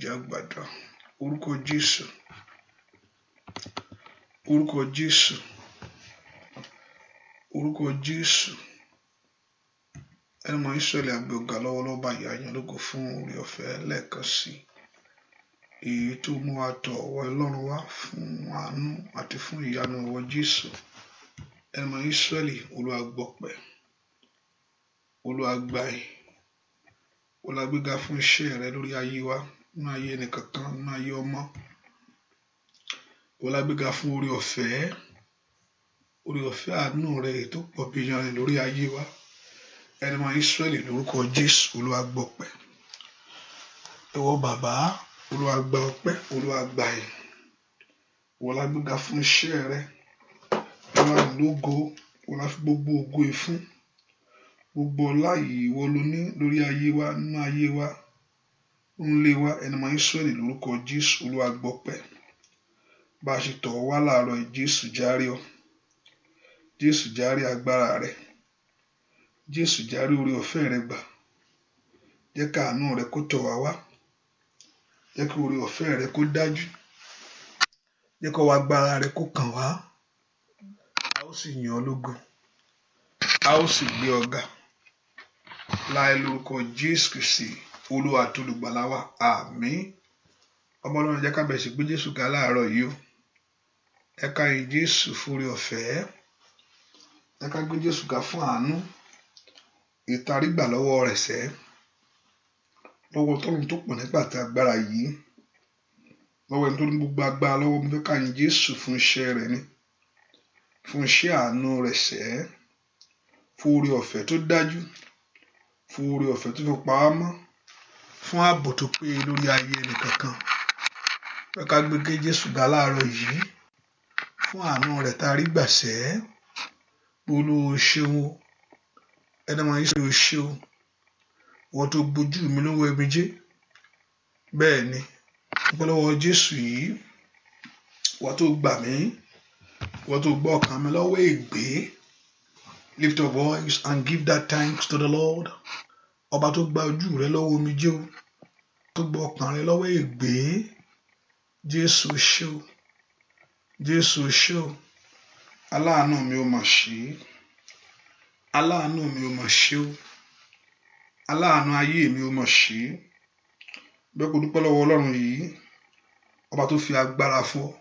jẹ́ àgbàdo. Orúkọ Jésù. Orúkọ Jésù. Orúkọ Jésù. Ẹni mọ Ísírẹ́lì àgbẹ̀ ọ̀gá lọ́wọ́lọ́wọ́ báyìí àyàn lógo fún orí ọ̀fẹ́ lẹ́ẹ̀kan sí. Èyí tó mú wa tọ̀ ọwọ́ Ọlọ́run wá fún àánú àti fún ìyanu ọwọ́ Jésù. Ẹni mọ Ísírẹ́lì Olúwa gbọpẹ́. Olúwa gbà yìí. Olúwa gbéga fún iṣẹ́ rẹ lórí ayé wa, nínú ayé ẹnìkankan, nínú ayé ọmọ. Olúwa gbéga fún orí ọ̀fẹ́ àánú rẹ tó pọ̀ bí yanrìn lórí ayé wa. Ẹni mọ Ísírẹ́lì lórúkọ Jésù Olúwa gbọpẹ́. Ìwọ bàbá Olúwa gba ọpẹ́, Olúwa gbà yìí. Olúwa gbéga fún iṣẹ́ rẹ. Olúwa lógo, Olúwa fi gbogbo ògo ìfún. Gbogbo ọlá yìí ìwọ ló ní lórí ayé wa, nínú ayé wa, nílé wa. Ẹni mọ Ísírẹ́lì lórúkọ Jésù Olúwa gbọpẹ́. Bá a ṣe tọ̀ wá láàárọ̀ Jésù járe ọ. Jésù járe agbára rẹ. Jésù járe orí ọ̀fẹ́ rẹ gbà. Jẹ́ ká àánú rẹ kó tọ̀ wá wá. Jẹ́ kí orí ọ̀fẹ́ rẹ kó dájú. Jẹ́ kó wá agbára rẹ kó kàn wá. A ó sì yìn ọ́ lógo. A ó sì gbé ọ ga. Láì lórúkọ Jésù Kristi Olúwa àti olùgbàlà wa. Àmín. Ọmọ Ọlọ́run jẹ́ ká bẹ̀rẹ̀ sí gbé Jésù ga láàárọ̀ yìí o. Ẹ ká yìn Jésù fún orí ọ̀fẹ́. Ẹ ká gbé Jésù ga fún àánú. Ìtarí gbà lọ́wọ́ rẹ̀ sẹ́. Lọ́wọ́ Ọlọ́run tó pọ̀ nípa àti agbára yìí. Lọ́wọ́ ẹni tó ní gbogbo agbára lọ́wọ́. Mo fẹ́ ká yìn Jésù fún iṣẹ́ rẹ̀ ni. Fún iṣẹ́ àánú rẹ̀ sẹ́. Fún orí ọ̀fẹ́ tó dájú. Fún orí ọ̀fẹ́ tó fi pa á mọ́. Fún ààbò tó péye lórí ayé ẹnìkankan. Ẹ ká gbé Jésù ga láàárọ̀ yìí. Fún àánú rẹ̀ tá a rí gbà sẹ́. Olúwa ṣeun o. Ẹni mọ Ísírẹ́lì o ṣeun. Wọ́n tó gbojú mi lọ́wọ́ omijé. Bẹ́ẹ̀ ni. Ọpẹ́lọ́wọ́ Jésù yìí. Wọ́n tó gbà mí. Wọ́n tó gbọ́ ọkàn mi lọ́wọ́ ègbé. Lift your voice and give that thanks to the Lord. Ọba tó gba ojú rẹ lọ́wọ́ omijé o. Tó gbọ́ ọkàn rẹ lọ́wọ́ ègbé. Jésù ṣe o. Jésù ṣe o. Aláàánú mi ò mà ṣe. Aláàánú mi ò mà ṣe o. Aláàánú ayé mi ò mà ṣe. Bẹ́ẹ̀ kò dúpẹ́ lọ́wọ́ Ọlọ́run yìí. Ọba tó fi agbára fún ọ.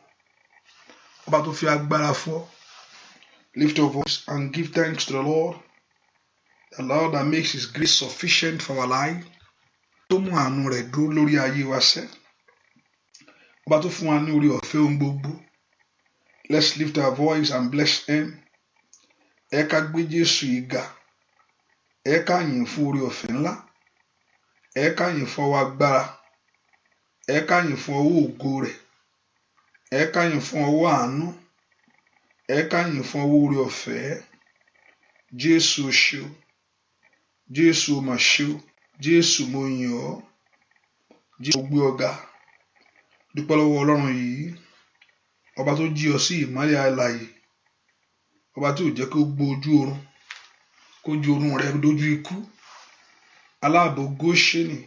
Ọba tó fi agbára fún ọ. Lift your voice and give thanks to the Lord. The Lord that makes his grace sufficient for our life. Tó mú àánú rẹ̀ dúró lórí ayé wa sẹ́. Ọba tó fún wa ní orí ọ̀fẹ́ ohun gbogbo. Let's lift our voice and bless him. Ẹ ká gbé Jésù yìí ga. Ẹ ká yìn fún orí ọ̀fẹ́ ńlá. Ẹ ká yìn fún ọwọ́ agbára. Ẹ ká yìn fún ọwọ́ ògo rẹ̀. Ẹ ká yìn fún ọwọ́ àánú. Ẹ ká yìn fún ọwọ́ orí ọ̀fẹ́. Jésù ṣe o. Jésù mà ṣe o. Jésù mo yìn ọ́. Jésù gbé ọ ga. Dúpẹ́ lọ́wọ́ Ọlọ́run yìí. Ọba tó jí ọ sí ìmọ́lẹ̀ alààyè. Ọba tí ò jẹ́ kó gbó ojú oorun. Kó ju oorun rẹ dójú ikú. Aláàbò Góṣẹ́nì.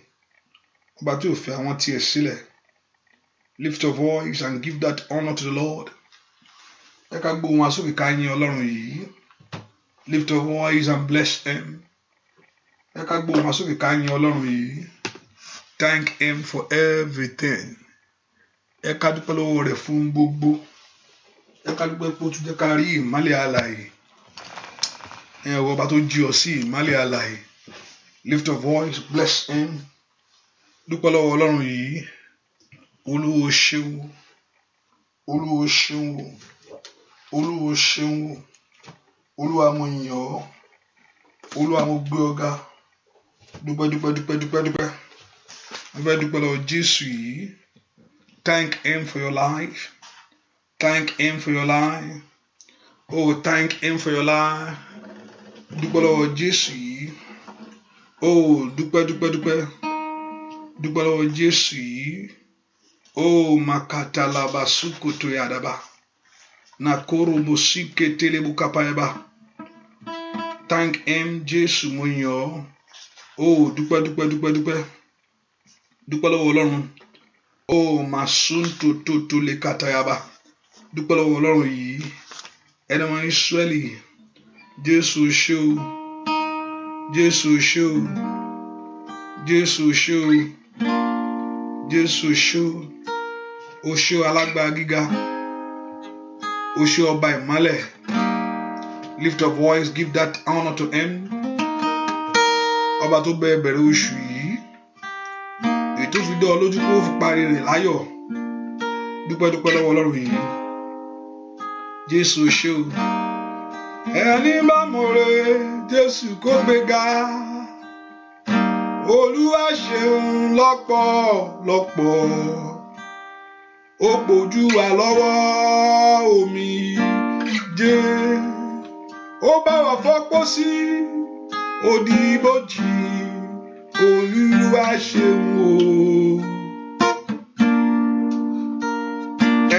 Ọba tí ò fẹ́ àwọn tiẹ̀ sílẹ̀. Lift your voice and give that honor to the Lord. Ẹ ká gbóhùn wa sókè ká yìn Ọlọ́run yìí. Lift your voice and bless him. Ẹ ká gbóhùn wa sókè ká yìn Ọlọ́run yìí. Thank him for everything. Ẹ ká dúpẹ́ lọ́wọ́ rẹ̀ fún gbogbo. Ẹ ká dúpẹ́ pé ó tún jẹ́ ká rí ìmọ́lẹ̀ alààyè. Ẹ wọ ọba tó jí ọ sí ìmọ́lẹ̀ alààyè. Lift your voice, bless him. Dúpẹ́ lọ́wọ́ Ọlọ́run yìí. Olúwa ṣeun. Olúwa ṣeun. Olúwa ṣeun. Olúwa mo yìn ọ́. Olúwa mo gbé ọ ga. Dúpẹ́. Mo fẹ́ dúpẹ́ lọ́wọ́ Jésù yìí. Thank him for your life. Thank him for your life. Oh, thank him for your life. Dúpẹ́ lọ́wọ́ Jésù yìí. Oh, dúpẹ́. Dúpẹ́ lọ́wọ́ Jésù yìí. Oh, makatalaba sukoto yadaba. Nakoro bosike telebu kapayaba. Thank him, Jésù mo yìn ọ́. Oh, dúpẹ́. Dúpẹ́ lọ́wọ́ Ọlọ́run Oh, masunto to le katayaba. Dúpẹ́ lọ́wọ́ Ọlọ́run yìí. Ẹni ọmọ Ísírẹ́lì. Jésù ṣé o. Jésù ṣé o. Jésù ṣé o. Jésù ṣé o. O ṣé o alágbára gíga. O ṣé ọba ìmọ́lẹ̀. Lift your voice, give that honor to him. Ọba tó bẹ̀rẹ̀ oṣù yìí. Èyí tó fi dé ọ lójú kó fi parí rẹ̀ láyọ̀. Dúpẹ́ lọ́wọ́ Ọlọ́run yìí. Jésù ṣé o. Ẹni bá mọ̀rẹ́ Jésù kó gbéga. Olúwa ṣeun lọ́pọ̀lọpọ̀. Ó gbójú wa lọ́wọ́ omi jẹ́. Ó bá wa fọ́pọ́ sí odi ibojì. Olúwa ṣeun o.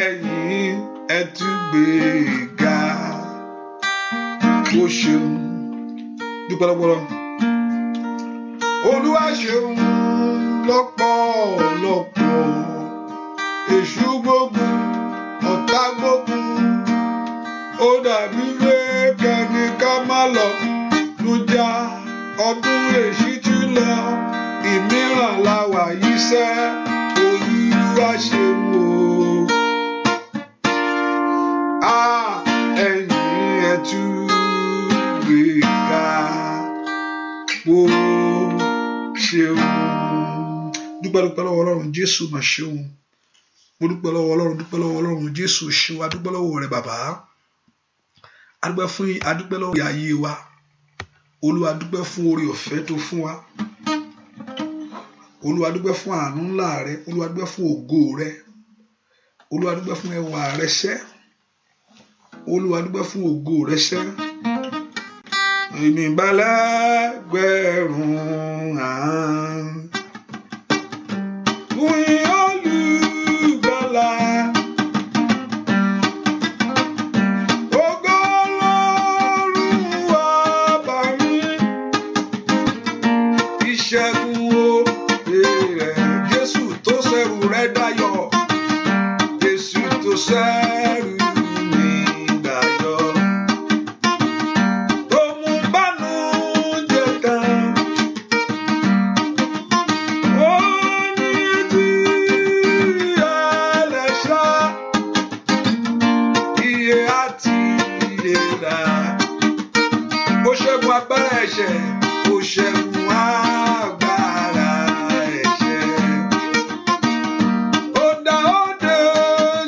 Ẹ̀yin ẹ tún gbéga. Ó ṣeun. Dúpẹ́ lọ́pọ̀lọpọ̀. Olúwa ṣeun lọ́pọ̀lọpọ̀. Èṣù gbógun, ọ̀tá gbógun. Ó dàbí pé kẹ́ni ká má lọ lùjà. Ọdún èṣí ti lọ. Ìmíràn la wà yìí sẹ́. Olúwa ṣeun o. Ẹ̀yin ẹ tún gbéga. Ó ṣeun. Dúpẹ́ lọ́wọ́ Ọlọ́run. Jésù mà ṣeun. Mo dúpẹ́ lọ́wọ́ Ọlọ́run. Jésù ṣeun. A dúpẹ́ lọ́wọ́ rẹ bàbá. A dúpẹ́ lọ́wọ́ ayé wa. Olúwa dúpẹ́ fún oore ọ̀fẹ́ tó fún wa. Olúwa dúpẹ́ fún àánú ńlá rẹ. Olúwa dúpẹ́ fún ògo rẹ. Olúwa dúpẹ́ fún ẹwà rẹ sẹ́. Olúwa dúpẹ́ fún ògo rẹ sẹ́. Èmi bá lẹ́gbẹ̀rún àán. Fún Olùgbàlà. Ògo Ọlọ́run wá bá mi. Ìṣẹ́gun òde rẹ̀. Jésù tó ṣẹ́rù rẹ̀ dayọ̀. Jésù tó ṣẹ́rù mi dayọ̀. Tó mú bánújẹ́ tán. Ó ní tí ẹlẹ́ṣà. Iye àti ìlera. Ó ṣẹ́gun agbára ẹ̀ṣẹ̀. Ó ṣẹ́gun agbára ẹ̀ṣẹ̀. Ó dá òde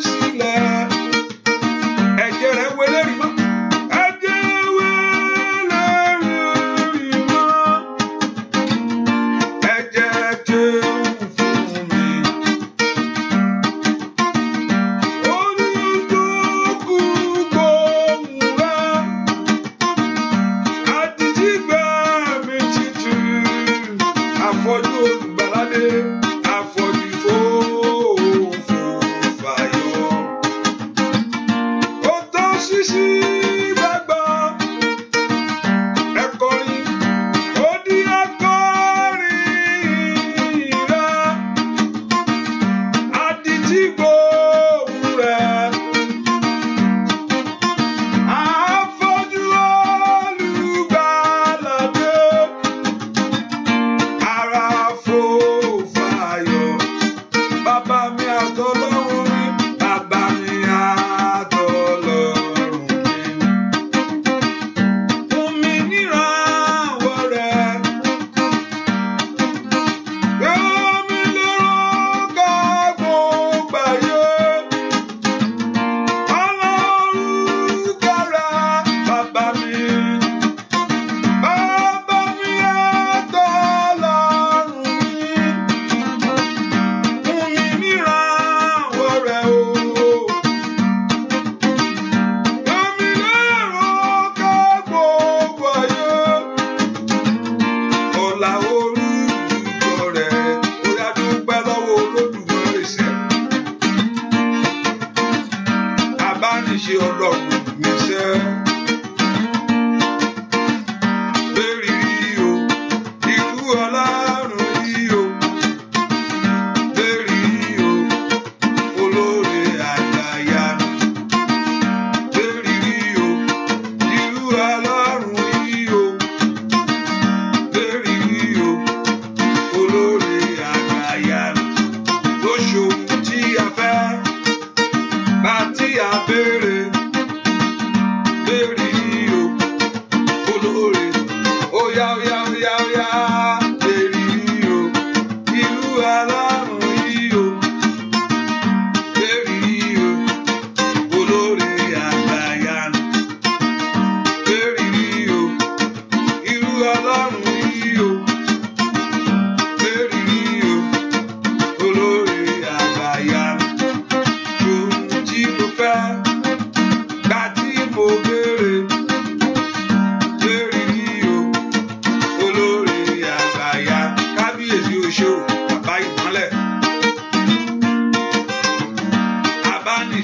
sílẹ̀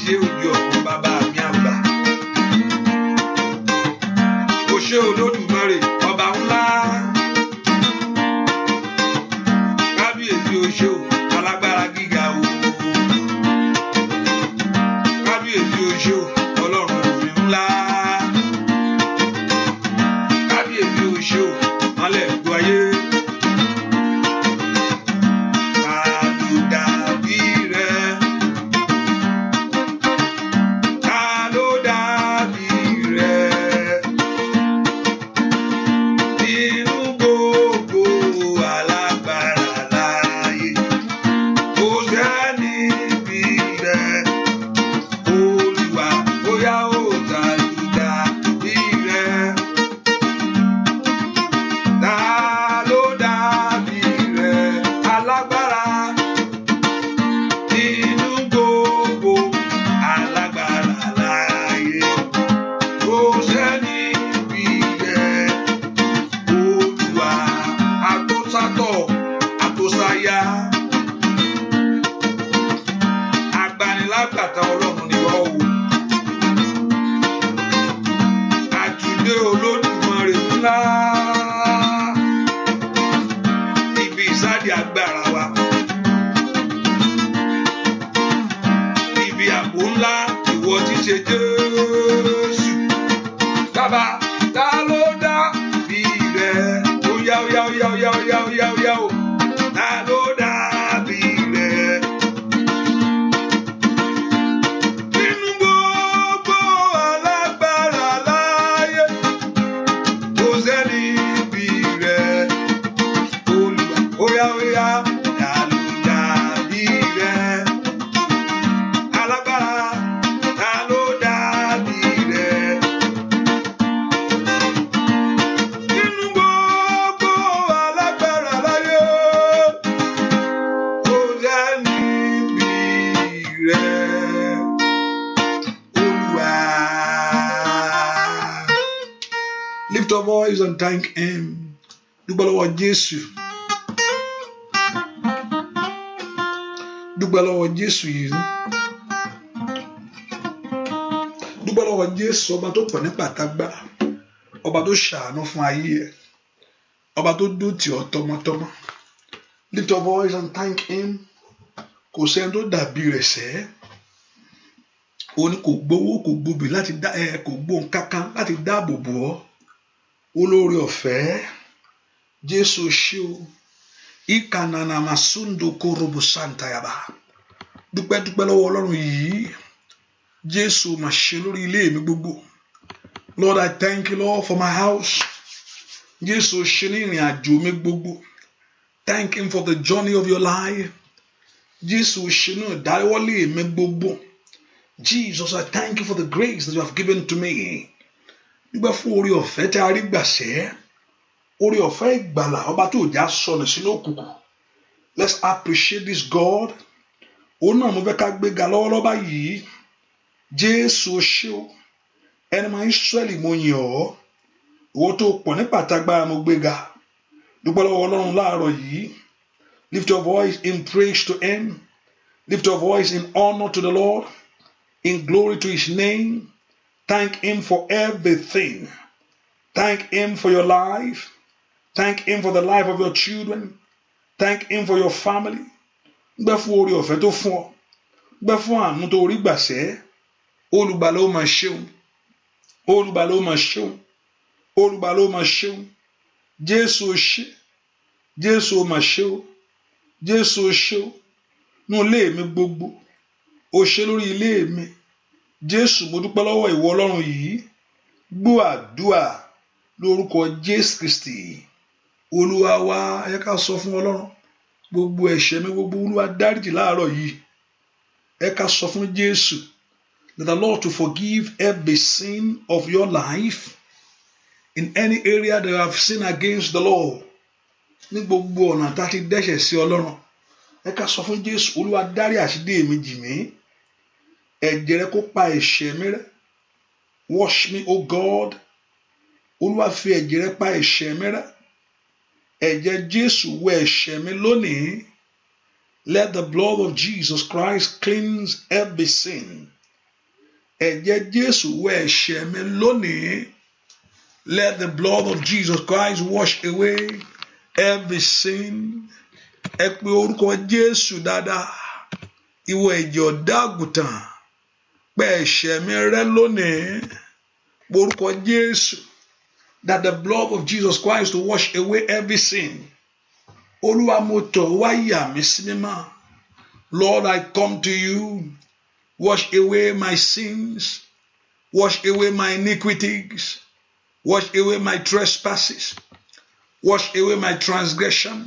ṣe òdi ọ̀pọ̀ bàbá mi àgbà. O ṣé Olódùmarè ọba ńlá. Kábíyèsí o ṣé o alágbára gíga o. Kábíyèsí o ṣé o Ọlọ́run òfin ńlá. Kábíyèsí o ṣé o mọ́lẹ̀ gbọ́ ayé. Lift your voice and thank Him. Dúpẹ́ lọ́wọ́ Jésù. Dúpẹ́ lọ́wọ́ Jésù yìí. Dúpẹ́ lọ́wọ́ Jésù ọba tó pọ̀ ní pàtàgbà. Ọba tó ṣàánú fún ayé ẹ̀. Ọba tó dó tì ọ́ tọmọtọmọ. Lift your voice and thank Him. Kò sẹ́ni tó dàbí rẹ̀ sẹ́. Ó ní kò gbowó kò gbòbí láti dá kò gbóhùn kankan láti dáàbò bò ọ́. Olórí ọ̀fẹ́ Jésù ṣé o ìkànnà màsúndò kórobo santayaba. Dúpẹ́ lọ́wọ́ Ọlọ́run yìí. Jésù mà ṣe lórí ilé mi gbogbo. Lord, I thank you, Lord, for my house. Jésù ṣe ní ìrìn àjò mi gbogbo. Thank Him for the journey of your life. Jésù ṣe ní ìdáwọ́lé mi gbogbo. Jesus, I thank you for the grace that you have given to me. Nígbà fún orí ọ̀fẹ́ tí a rí gbàṣẹ́, orí ọ̀fẹ́ ìgbàlà ọba tó já sọnù sínú òkùnkùn. Let's appreciate this God. Òun náà mo fẹ́ ká gbéga lọ́wọ́lọ́wọ́ báyìí. Jésù ṣé o, ẹni máa ń Ísírẹ́lì mo yìn ọ́. Ìwọ tó pọ̀ ní pàtàgbára mo gbéga. Dúpẹ́ lọ́wọ́ Ọlọ́run láàárọ̀ yìí. Lift your voice in praise to Him. Lift your voice in honor to the Lord, in glory to His name. Thank Him for everything. Thank Him for your life. Thank Him for the life of your children. Thank Him for your family. Gbẹ́ fún orí ọ̀fẹ́ tó fún ọ. Gbẹ́ fún àánú tó rí gbàṣẹ́. Olùgbàlà ó máa ṣeun. Olùgbàlà ó máa ṣeun. Olùgbàlà ó máa ṣeun. Jésù ó ṣé. Jésù ó máa ṣe o. Jésù ó ṣé o. Nú ilé mi gbogbo. Ó ṣe lórí ilé mi. Jésù mo dúpẹ́ lọ́wọ́ ìwọ Ọlọ́run yìí. Gbọ́ àdúà lórúkọ Jésù Kristi. Olúwa wa, ẹ ká sọ fún Ọlọ́run. Gbogbo ẹ̀ṣẹ̀ mi gbogbo Olúwa dáríjì láàárọ̀ yìí. Ẹ ká sọ fún Jésù. That the Lord to forgive every sin of your life. In any area that you have sinned against the Lord. Ní gbogbo ọ̀nà tá a ti dẹ́ṣẹ̀ sí Ọlọ́run. Ẹ ká sọ fún Jésù. Olúwa dárí àṣídé mi jì mí. Ẹ̀jẹ̀ rẹ kó pa ẹ̀ṣẹ̀ mi rẹ́. Wash me, O God. Olúwa fi ẹ̀jẹ̀ rẹ pa ẹ̀ṣẹ̀ mi rẹ́. Ẹ̀jẹ̀ Jésù wẹ ẹ̀ṣẹ̀ mi lónìí. Let the blood of Jesus Christ cleanse every sin. ẹ̀jẹ̀ Jésù wẹ̀ ẹ̀ṣẹ̀ mi lónìí. Let the blood of Jesus Christ wash away every sin. Ẹ pe orúkọ Jésù dáadáa. Ìwọ ẹ̀jẹ̀ ọ̀dọ́-àgùntàn, pẹ ẹ̀ṣẹ̀ mi rẹ́ lónìí. Orúkọ Jésù. That the blood of Jesus Christ to wash away every sin. Olúwa mo tọ̀ wá yà mí sí mímọ́. Lord, I come to you. Wash away my sins. Wash away my iniquities. Wash away my trespasses. Wash away my transgression.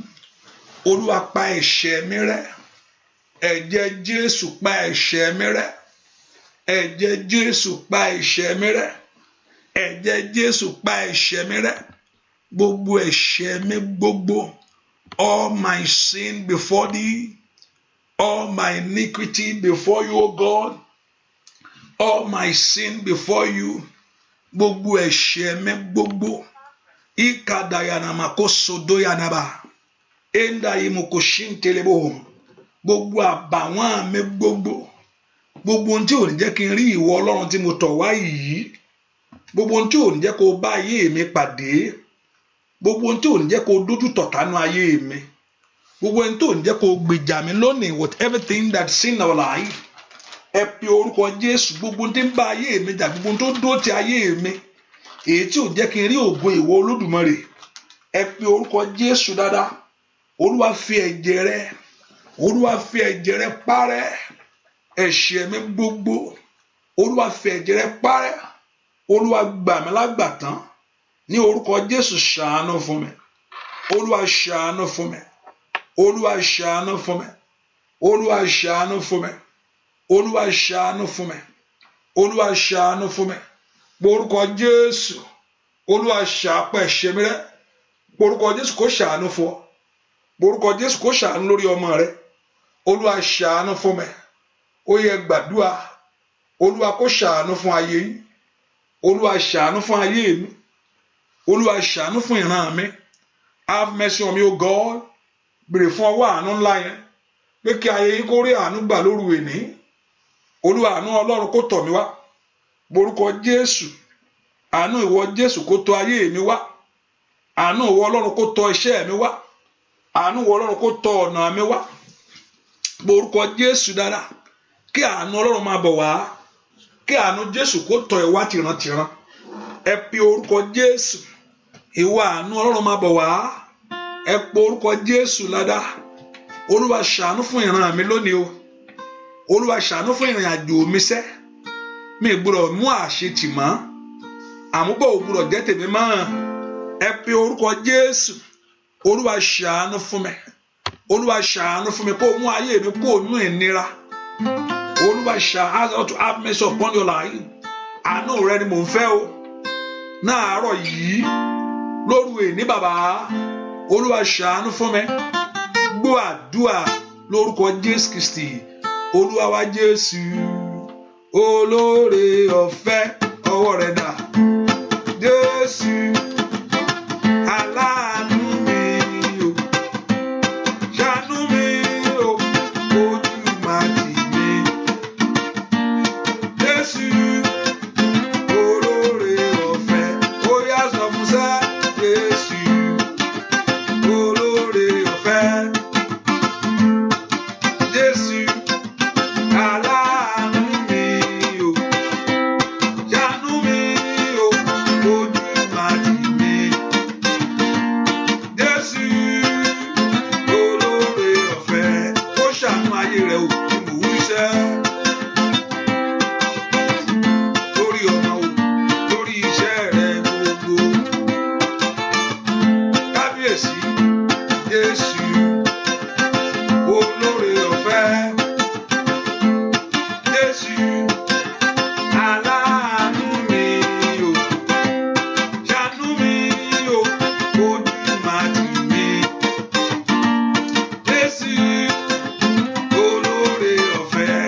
Olúwa pa ẹ̀ṣẹ̀ mi rẹ́. Ẹ̀jẹ̀ Jésù pa ẹ̀ṣẹ̀ mi rẹ́. Ẹ̀jẹ̀ Jésù pa ẹ̀ṣẹ̀ mi rẹ́. Ẹ̀jẹ̀ Jésù pa ẹ̀ṣẹ̀ mi rẹ́. Gbogbo ẹ̀ṣẹ̀ mi gbogbo. All my sin before thee. All my iniquity before you, O God. All my sin before you. Gbogbo ẹ̀ṣẹ̀ mi gbogbo. Ikadayanama kosodoyanaba. Enda imokoshintelebo. Gbogbo àbàwọ́n mi gbogbo. Gbogbo ohun tí ò ní jẹ́ kí n rí ìwọ Ọlọ́run tí mo tọ̀ wá yìí. Gbogbo ohun tí ò ní jẹ́ kó bá ayé mi pàdé. Gbogbo ohun tí ò ní jẹ́ kó dójú tọ̀tánú ayé mi. Gbogbo ohun tí ò ní jẹ́ kó gbèjà mi lónìí with everything that's in our life. Ẹ pe orúkọ Jésù. Gbogbo ohun tí ń bá ayé mi jà, gbogbo ohun tó dó ti ayé mi. Èyí tí ò jẹ́ kí n rí ògo ìwọ Olódùmarè. Ẹ pe orúkọ Jésù dáadáa. Olúwa fi ẹ̀jẹ̀ rẹ̀. Olúwa fi ẹ̀jẹ̀ rẹ̀ parẹ́ ẹ̀ṣẹ̀ mi gbogbo. Olúwa fi ẹ̀jẹ̀ rẹ̀ parẹ́. Olúwa gbà mí lágbàtán. Ní orúkọ Jésù ṣàánú fún mi. Olúwa ṣàánú fún mi. Olúwa ṣàánú fún mi. Olúwa ṣàánú fún mi. Olúwa ṣàánú fún mi. Olúwa ṣàánú fún mi. Orúkọ Jésù. Olúwa ṣàpá ẹ̀ṣẹ̀ mi rẹ́. Orúkọ Jésù kó ṣàánú fún ọ. Orúkọ Jésù kó ṣàánú lórí ọmọ rẹ. Olúwa ṣàánú fún mi. Ó yẹ gbàdúrà. Olúwa kó ṣàánú fún ayé yín. Olúwa ṣàánú fún ayé mi. Olúwa ṣàánú fún ìran mi. Have mercy on me, O God. Bèrè fún ọwọ́ àánú ńlá yẹn. Pé kí ayé yín kó rí àánú gbà lóru èní. Olúwa àánú Ọlọ́run kó tọ̀ mí wá. Orúkọ Jésù. Àánú ìwọ Jésù kó tọ̀ ayé mi wá. Àánú ìwọ Ọlọ́run kó tọ̀ iṣẹ́ mi wá. Àánú ìwọ Ọlọ́run kó tọ̀ ọ̀nà mi wá. Orúkọ Jésù dára. Kí àánú Ọlọ́run máa bọ̀ wá. Kí àánú Jésù kó tọ̀ ẹ wá tìrantìran. Ẹ pe orúkọ Jésù. Ìwọ àánú Ọlọ́run máa bọ̀ wá. Ẹ pe orúkọ Jésù ládá. Olúwa ṣàánú fún ìran mi lónìí o. Olúwa ṣàánú fún ìrìn àjò mi sẹ́. Mi gbọ́dọ̀ mú àṣetì mọ́. Àmúbọ̀ ò gbọ́dọ̀ jẹ́ tèmi mọ́. Ẹ pe orúkọ Jésù. Olúwa ṣàánú fún mi. Olúwa ṣàánú fún mi kó mú ayé mi kó nú ìnira. Olúwa ṣàánú to have mercy upon your life. Àánú rẹ ni mò ń fẹ́ o. Náàárọ̀ yìí lóru èní bàbá. Olúwa ṣàánú fún mi. Gbọ́ àdúrà lórúkọ Jésù Kristi. Olúwa wa Jésù. Olóore ọ̀fẹ́ ọwọ́ rẹ̀ dà. Jésù. Aláàánú mi o. Ṣàánú mi o. Ojú máa tì mí. Jésù. Olóore ọ̀fẹ́. Ó yá sọ fún sá. Jésù. Olóore ọ̀fẹ́. Jésù. Aláàánú mi o. Ṣàánú mi o. Ojú máa tì mí. Jésù. Olóore ọ̀fẹ́. Ó ṣàánú ayé rẹ̀ o. Mò ń ṣẹ́. Lórí ọmọ o. Lórí iṣẹ́ rẹ̀ gbogbo. Kábíyèsí. Jésù. Olóore ọ̀fẹ́. Jésù. Aláàánú mi o. Ṣàánú mi o. Ojú máa tì mí. Jésù. Olóore ọ̀fẹ́.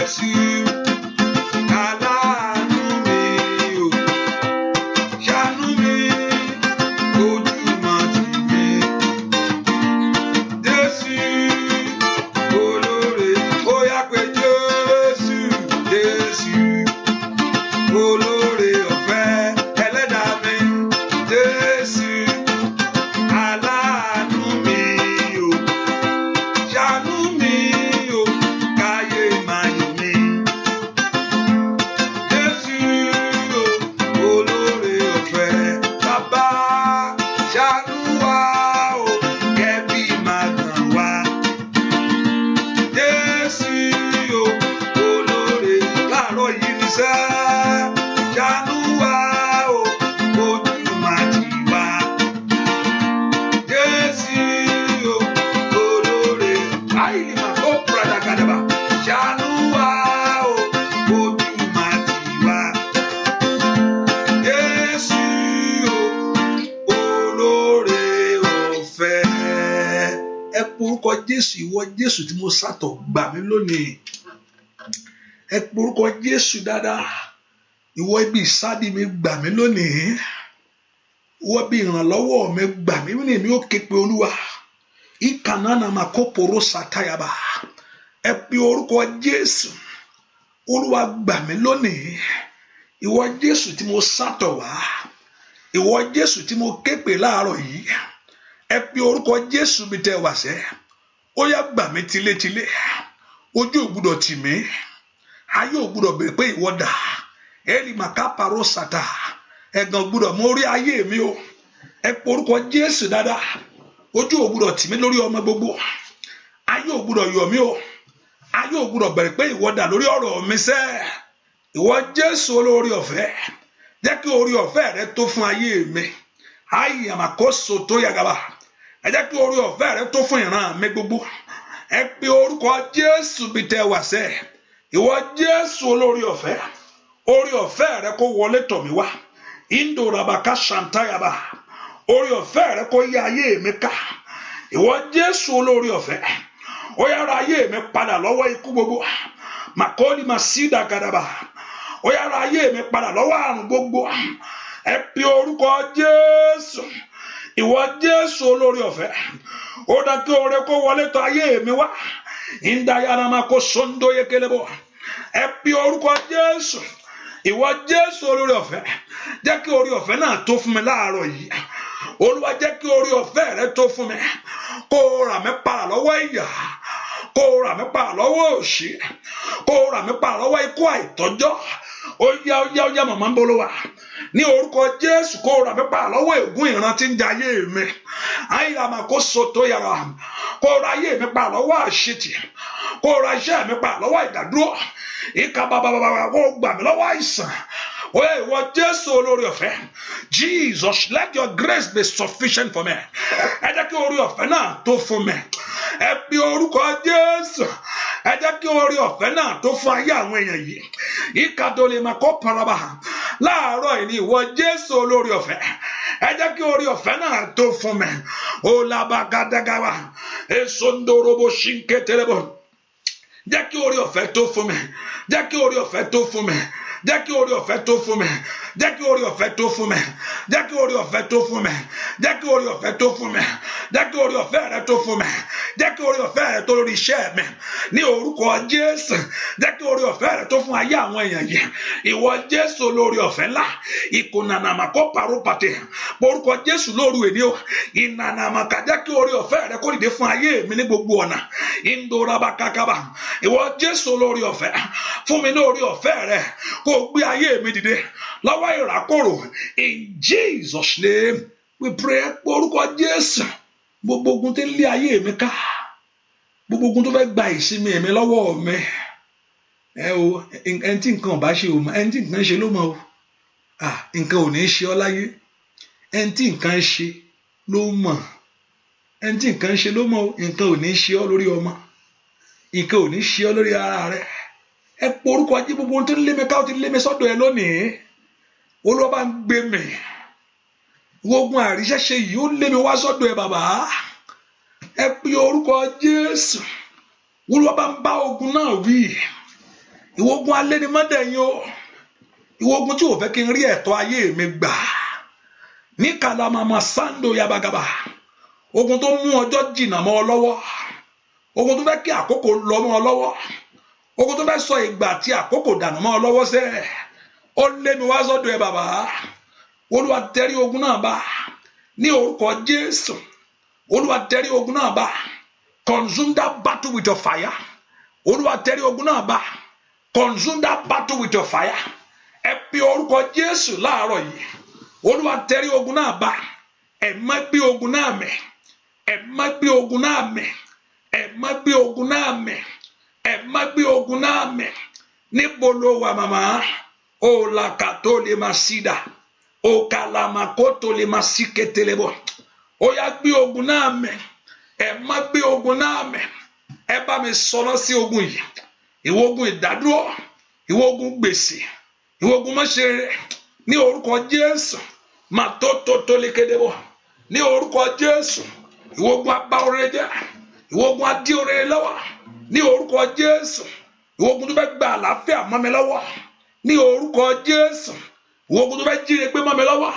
Jésù aláàánú mi o, ṣàánú mi, ojú má tì mí. Jésù olóore, ó yá pé Jésù, Jésù olóore ọ̀fẹ́ ẹlẹ́dàá mi. Jésù aláàánú mi o, ṣàánú mi o, káyé máa yọ̀ mí. Jésù olóore ọ̀fẹ́, bàbá ṣàánú wa o, kẹ́bí máa gàn wá. Jésù olóore, láàárọ̀ yìí ní sẹ́, ṣàánú wa o, ojú máa tì wá. Jésù olóore, àìlè máa kó pradàgàdàbà, ṣàánú wa o, ojú máa tì wá. Jésù olóore ọ̀fẹ́. Ẹ porúkọ Jésù, ìwọ Jésù tí mo sátọ̀ gbà mí lónìí. Ẹ porúkọ Jésù dáadáa, ìwọ ibi ìsádi mi gbà mí lónìí. Ìwọ bí ìrànlọ́wọ́ mi gbà mí ní mi ó ké pe Olúwa. Ìkànnà máa kó poro sàtáyàbà. Ẹ pe orúkọ Jésù, Olúwa gbà mí lónìí. Ìwọ Jésù tí mo sátọ̀ wá, ìwọ Jésù tí mo ké pe láàárọ̀ yìí. Ẹ pe orúkọ Jésù bí tẹ́ wá sẹ́. Ó yá gbà mí tilétilé. Ojú ò gbúdọ̀ tì mí, ayé ò gbúdọ̀ bèrè pé ìwọ dà. Eli makaparo sata, ẹ̀gàn ò gbúdọ̀ mọ orí ayé mi o. Ẹ pe orúkọ Jésù dáadáa. Ojú ò gbúdọ̀ tì mí lórí ọmọ gbogbo. Ayé ò gbúdọ̀ yọ̀ mí o. Ayé ò gbúdọ̀ bèrè pé ìwọ dà lórí ọ̀rọ̀ mi sẹ́. Ìwọ Jésù olórí ọ̀fẹ́, jẹ́ kí orí ọ̀fẹ́ rẹ tó fún ayé mi. Ayé àmàkóso tó yàgàbà, ẹ jẹ́ kí orí ọ̀fẹ́ rẹ tó fún ìran mi gbogbo. Ẹ pe orúkọ Jésù bí tẹ́ wá sẹ́. Ìwọ Jésù olórí ọ̀fẹ́, orí ọ̀fẹ́ rẹ kó wọlé tọ̀ mí wá. Indorabaka shantayaba, orí ọ̀fẹ́ rẹ kó yí ayé mi ká. Ìwọ Jésù olórí ọ̀fẹ́, ó yára ayé mi padà lọ́wọ́ ikú gbogbo. Makoli masida gadaba, ó yára ayé mi padà lọ́wọ́ àrùn gbogbo. Ẹ pe orúkọ Jésù, ìwọ Jésù olórí ọ̀fẹ́, ó dá kí oore kó wọlé tọ̀ ayé mi wá. Indayarama kó sondo yekelebo. Ẹ pe orúkọ Jésù, ìwọ Jésù olórí ọ̀fẹ́, jẹ́ kí orí ọ̀fẹ́ náà tó fún mi láàárọ̀ yìí. Olúwa jẹ́ kí orí ọ̀fẹ́ rẹ tó fún mi. Kó rà mí padà lọ́wọ́ ìyà, kó rà mí padà lọ́wọ́ òṣì, kó rà mí padà lọ́wọ́ ikú àìtọ́jọ́. Ó yá màmá ń bolówà. Ní orúkọ Jésù, kó rà mí padà lọ́wọ́ ègún ìran tí ń jẹ ayé mi. Àìlàmà kó so tó yàrá. Kó rà ayé mi padà lọ́wọ́ àṣetì. Kó rà iṣẹ́ mi padà lọ́wọ́ ìdádúró. Ìka bàbá kó gbà mí lọ́wọ́ àìsàn. Ó yẹ ìwọ Jésù olórí ọ̀fẹ́. Jesus, let your grace be sufficient for me. Ẹ jẹ́ kí orí ọ̀fẹ́ náà tó fún mi. Ẹ pe orúkọ Jésù. Ẹ jẹ́ kí orí ọ̀fẹ́ náà tó fún ayé àwọn èèyàn yìí. Ìkàdólè máa kó paraba. Láàárọ̀ yìí ni ìwọ Jésù olórí ọ̀fẹ́. Ẹ jẹ́ kí orí ọ̀fẹ́ náà tó fún mi. Ó lábàgádàgàwà. Èso ń dorobo ṣìnkẹ́tẹ̀rẹ̀bọ̀. Jẹ́ kí orí ọ̀fẹ́ tó fún mi. Jẹ́ kí orí ọ̀fẹ́ tó fún mi. Jẹ́ kí orí ọ̀fẹ́ tó fún mi. Jẹ́ kí orí ọ̀fẹ́ tó fún mi. Jẹ́ kí orí ọ̀fẹ́ tó fún mi. Jẹ́ kí orí ọ̀fẹ́ tó fún mi. Jẹ́ kí orí ọ̀fẹ́ rẹ tó fún mi. Jẹ́ kí orí ọ̀fẹ́ rẹ tó lórí iṣẹ́ mi. Ní orúkọ Jésù, jẹ́ kí orí ọ̀fẹ́ rẹ tó fún ayé àwọn èèyàn yìí. Ìwọ Jésù lórí ọ̀fẹ́ ńlá. Ìkùnànàmàkọ́ parópàtẹ. Orúkọ Jésù lóru èdè o. Ìnànàmàkà, jẹ́ kí orí ọ̀fẹ́ rẹ kó dìde fún ayé mi ní gbogbo ọ̀nà. Indorabakakaba. Ìwọ Jésù lórí ọ̀fẹ́, fún mi ní orí ọ̀fẹ́ rẹ kó gbé ayé mi dìde lọ́wọ́ ìrákòrò. In Jesus name we pray. Orúkọ Jésù, gbogbo ogun tí ń lé ayé mi ká, gbogbo ogun tó fẹ́ gba ìsinmi mi lọ́wọ́ mi. Ẹni tí nǹkan ò bá ṣe ò mọ̀, ẹni tí nǹkan ṣe ló mọ̀ o. Nǹkan ò ní ṣe ọ́ láyé. Ẹni tí nǹkan ṣe ló mọ̀. Ẹni tí nǹkan ṣe ló mọ̀ o. Nǹkan ò ní ṣe ọ́ lórí ọmọ. Nǹkan ò ní ṣe ọ́ lórí ara rẹ. Ẹ pe orúkọ Ajé, gbogbo ohun tó ń lé mi ká ó ti lé mi sọ́dọ̀ ẹ lónìí. Olúwa bá ń gbé mi. Ogun àríṣẹ́ṣe yìí ó lé mi wá sọ́dọ̀ ẹ bàbá. Ẹ pe orúkọ Jésù. Olúwa bá ń bá ogun náà wí. ìwọ ogun alẹ́ ni mọ́dẹ̀yìn o, ìwọ ogun tí ò fẹ́ kí n rí ẹ̀tọ́ ayé mi gbà ní kàlámàmà sáńdò yabagaba, ogun tó mú ọjọ́ jìnnà mọ́ ọ lọ́wọ́, ogun tó fẹ́ kí àkókò lọ mọ́ ọ lọ́wọ́, ogun tó fẹ́ sọ ìgbà tí àkókò dànù mọ́ ọ lọ́wọ́ sẹ́, ó lé mi wá sọ́dọ̀ ẹ bàbá. Olúwa tẹrí ogun náà bá ní orúkọ Jésù. Olúwa tẹrí ogun náà bá. Consume that battle with your fire. Olúwa tẹrí ogun náà bá. Consume that battle with your fire. Ẹ pe orúkọ Jésù láàárọ̀ yìí. Olúwa tẹrí ogun náà bá. Ẹ má gbé ogun náà mì. Ẹ má gbé ogun náà mì. Ẹ má gbé ogun náà mì. Ẹ má gbé ogun náà mì. Níbo ló wà màmá? O la kato le masida. O kalamakoto le masiketelebo. Ó yá gbé ogun náà mì. Ẹ má gbé ogun náà mì. Ẹ bá mi sọ̀rọ̀ sí ogun yìí. Ìwọ ogun ìdádúró, ìwọ ogun gbèsè, ìwọ ogun mọ́ṣẹ́rẹ́, ní orúkọ Jésù. Màtótótó lékedebo. Ní orúkọ Jésù. Ìwọ ogun abáwọrẹ jẹ́, ìwọ ogun adíọrẹ lọ́wọ́. Ní orúkọ Jésù. Ìwọ ogun tó fẹ́ gba àlàáfíà mọ́ mi lọ́wọ́. Ní orúkọ Jésù. Ìwọ ogun tó fẹ́ jíire pé mọ́ mi lọ́wọ́.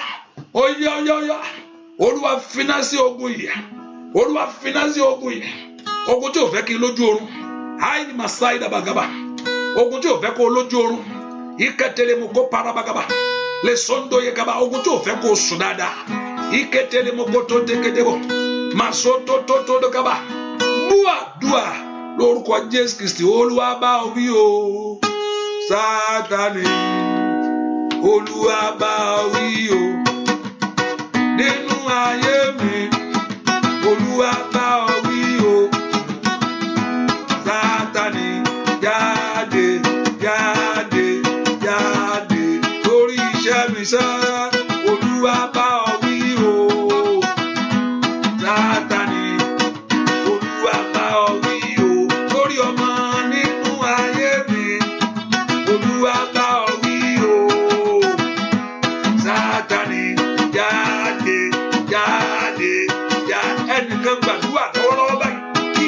Ó yá. Olúwa fínásí ogun yìí. Olúwa fínásí ogun yìí. Ogun tí ò fẹ́ kí n lójú oorun. Haini masai da bagaba. Ogun tí ò fẹ́ kó lójú oorun. Iketele mo kó para bagaba. Le sondo ye gaba. Ogun tí ò fẹ́ kó sùn dáadáa. Iketele mo kó tó dékedebo. Maso tó do gaba. Dua lórúkọ Jésù Kristi. Olúwa bá wí o. Sátánì. Olúwa bá wí o. Nínú ayé mi. Olúwa bá wí o. Sátánì jáde lórí iṣẹ́ mi sá. Olúwa bá wí o. Sátánì. Olúwa bá wí o. Lórí ọmọ nínú ayé mi. Olúwa bá wí o. Sátánì jáde. Ẹnìkan gbàdúrà lọ́wọ́lọ́wọ́ báyìí.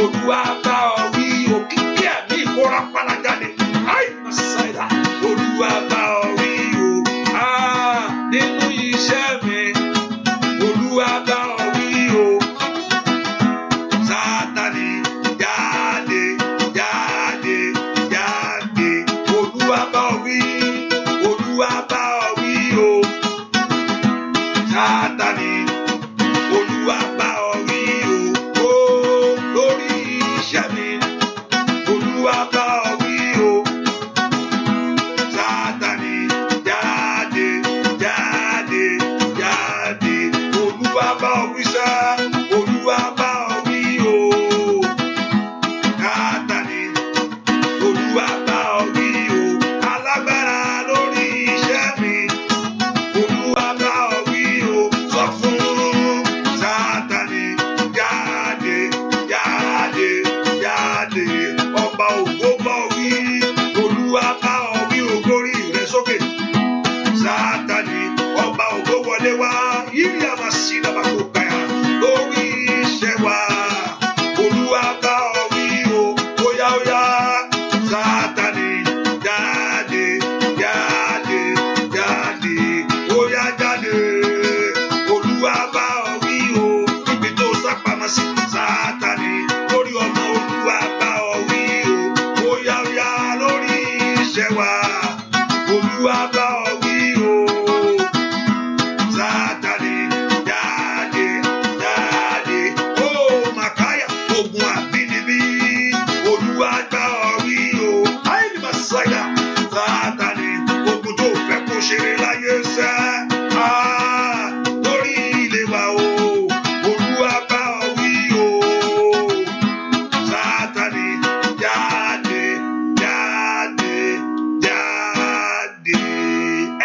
Olúwa bá wí o. Kíkí ẹ̀mí ìkóra pálá jáde. Ai Màsáìdá. Olúwa bá wí o. Nínú iṣẹ́ mi. Olúwa bá wí o. Sátánì jáde. Olúwa bá wí. Olúwa bá wí o. Sátánì. Olúwa bá wí o. Lórí iṣẹ́ mi. Olúwa bá wí o. Sátánì jáde. Olúwa bá wí sá. Olúwa bá wí o. Sátánì. Olúwa bá wí o. Alágbára lórí iṣẹ́ mi. Olúwa bá wí o. Sọ fún Sátánì jáde. Ọba ògo bá wí. Olúwa bá wí o. Gbórí rẹ sókè. Sátánì. Ọba ògo wọlé wá. Yíyí àmàsí làbàkó kàyà. Lórí iṣẹ́ wa. Olúwa bá wí o. Óyá. Sátánì jáde. Óyá jáde. Olúwa bá wí o. Níbi tó sápamọ́ sí. Sátánì. Lórí ọmọ. Olúwa bá wí o. Óyá lórí iṣẹ́ wa. Olúwa bá wí o. Sátánì jáde. Ó màkáyà. Ogun àbínibí. Olúwa bá wí o. Àìní Màsáìdá. Sátánì. Ogun tó fẹ́ kó ṣeré láyé sẹ́. Lórí ilé wa o. Olúwa bá wí o. Sátánì jáde.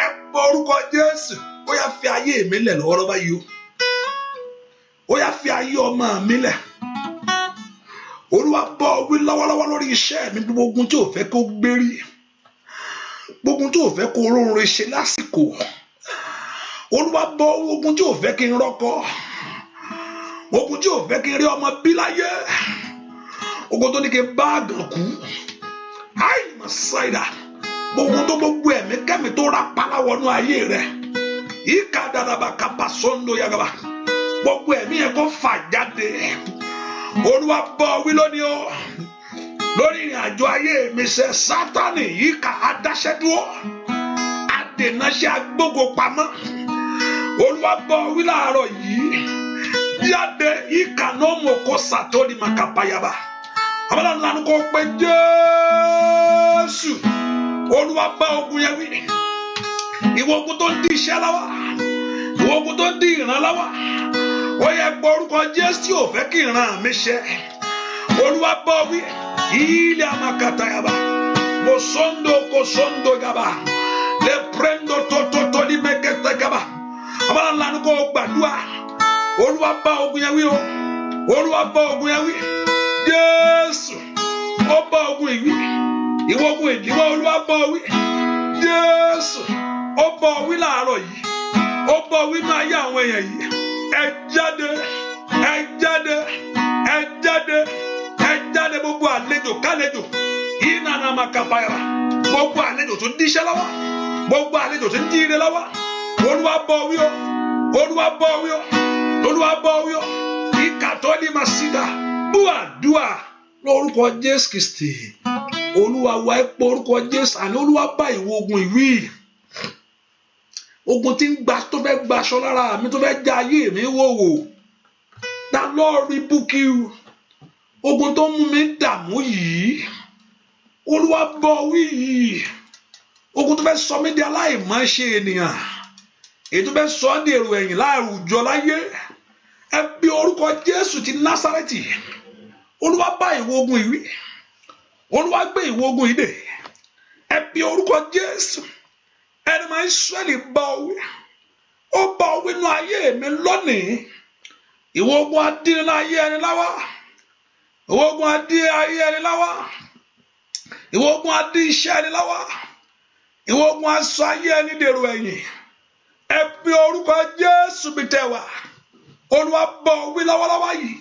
Ẹ pọ orúkọ Jésù. Ó yá fi ayé mi lẹ̀ lọ́wọ́lọ́wọ́ báyìí o. Ó yá fi ayé ọmọ mi lẹ̀. Olúwa bá wí lọ́wọ́lọ́wọ́ lórí iṣẹ́ mi. Gbogbo ogun tí ò fẹ́ kó gbérí. Gbogbo tí ò fẹ́ kó rọrùn ṣe lásìkò. Olúwa bá ogun tí ò fẹ́ kí n rọ́kọ. Ogun tí ò fẹ́ kí n rí ọmọ bí láyé. Ogun tó ní kí n bá àgàn kú. Ai ṣáìdà gbogbo ẹ̀mí kẹ́mi tó ra pálá wọnú ayé rẹ̀ ìka dàdàbà kàbà sọ́ńdọ̀ yàgàbà gbogbo ẹ̀mí yẹn kó fà jáde Olúwa bọ́ wí lónìí o lórí ìrìn àjò ayé mi ṣe Sátánì ìka adáṣẹ́dúró adènàṣẹ́ agbógo pamọ́ Olúwa bọ́ wí láàárọ̀ yìí jáde ìka náà mọ̀ kó sàtóni màkàpáyàbà àbálà ńlá ni kò pé Jésù Olúwa bá ogun yẹn wí ìwọ ogun tó ń di iṣẹ́ lọ́wọ́ ìwọ ogun tó ń di ìran lọ́wọ́ ó yẹ pé orúkọ Jésù tí ò fẹ́ kí ìran mi ṣẹ Olúwa bá wí ilé amakata yaba mo sondo ko sondo yaba le prendo to di mekete yaba àbálà ńlá ni kò gbàdúrà Olúwa bá ogun yẹn wí o Olúwa bá ogun yẹn wí Jésù ó bá ogun ìwí ìwọ ogun ìdíwọ́ Olúwa bá wí Jésù ó bá wí láàárọ̀ yìí ó bá wí ní ayé àwọn èèyàn yìí ẹ jáde ẹ jáde ẹ jáde ẹ jáde gbogbo àlejò kálejò yìí nànà màkàpáyà gbogbo àlejò tó ń díṣẹ́ lọ́wọ́ gbogbo àlejò tó ń jíire lọ́wọ́ Olúwa bá wí o Olúwa bá wí o Olúwa bá wí o ìkàtọ́ ní màsídà búàdúà lórúkọ Jésù Kristi Olúwa wá ipò orúkọ Jésù àní Olúwa bá ìwọ ogun ìwí ogun tí ń gba tó fẹ́ gbaṣọ lára mi tó fẹ́ já ayé mi wòwò the Lord rebuke you ogun tó mú mi dààmú yìí Olúwa bá wí yìí ogun tó fẹ́ sọ mí di aláìmọ̀ṣe ènìyàn èyí tó fẹ́ sọ ọ́ di èrò ẹ̀yìn láàrújọ láyé ẹ bí orúkọ Jésù ti Násárẹ́tì Olúwa bá ìwọ ogun ìwí Olúwa gbé ìwọ ogun ìdè ẹ bí orúkọ Jésù ẹni máa Ísírẹ́lì bá wí ó bá wí nínú ayé mi lónìí ìwọ ogun adí nínú ayé ẹni láwá ìwọ ogun adí ayé ẹni láwá ìwọ ogun adí iṣẹ́ ẹni láwá ìwọ ogun aṣọ ayé ẹni dèrò ẹ̀yìn ẹ bí orúkọ Jésù bí tẹwà Olúwa bá wí lọ́wọ́lọ́wọ́ yìí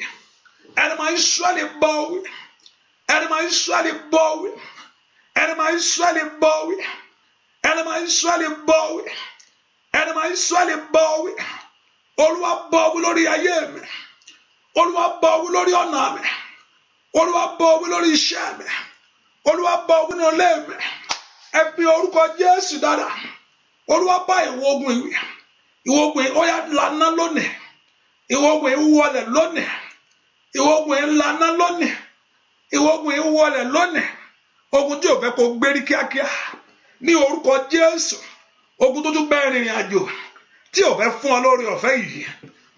ẹni máa Ísírẹ́lì bá wí ẹni máa Ísírẹ́lì bá wí ẹni máa Ísírẹ́lì bá wí ẹni máa Ísírẹ́lì bá wí ẹni máa Ísírẹ́lì bá wí Olúwa bá wí lórí ayé mi Olúwa bá wí lórí ọ̀nà mi Olúwa bá wí lórí iṣẹ́ mi Olúwa bá wí nínú ilé mi ẹ fi orúkọ Jésù dáadáa Olúwa bá ìwọ ogun ìwí ìwọ ogun ó yá lànà lónìí ìwọ ogun ìwọlẹ̀ lónìí ìwọ ogun ìlànà lónìí ìwọ ogun ìwọlẹ̀ lónìí ogun tí ò fẹ́ kó gbérí kíákíá ní orúkọ Jésù ogun tó tún bẹ́ rìnrìn àjò tí ò fẹ́ fún ọ lórí ọ̀fẹ́ yìí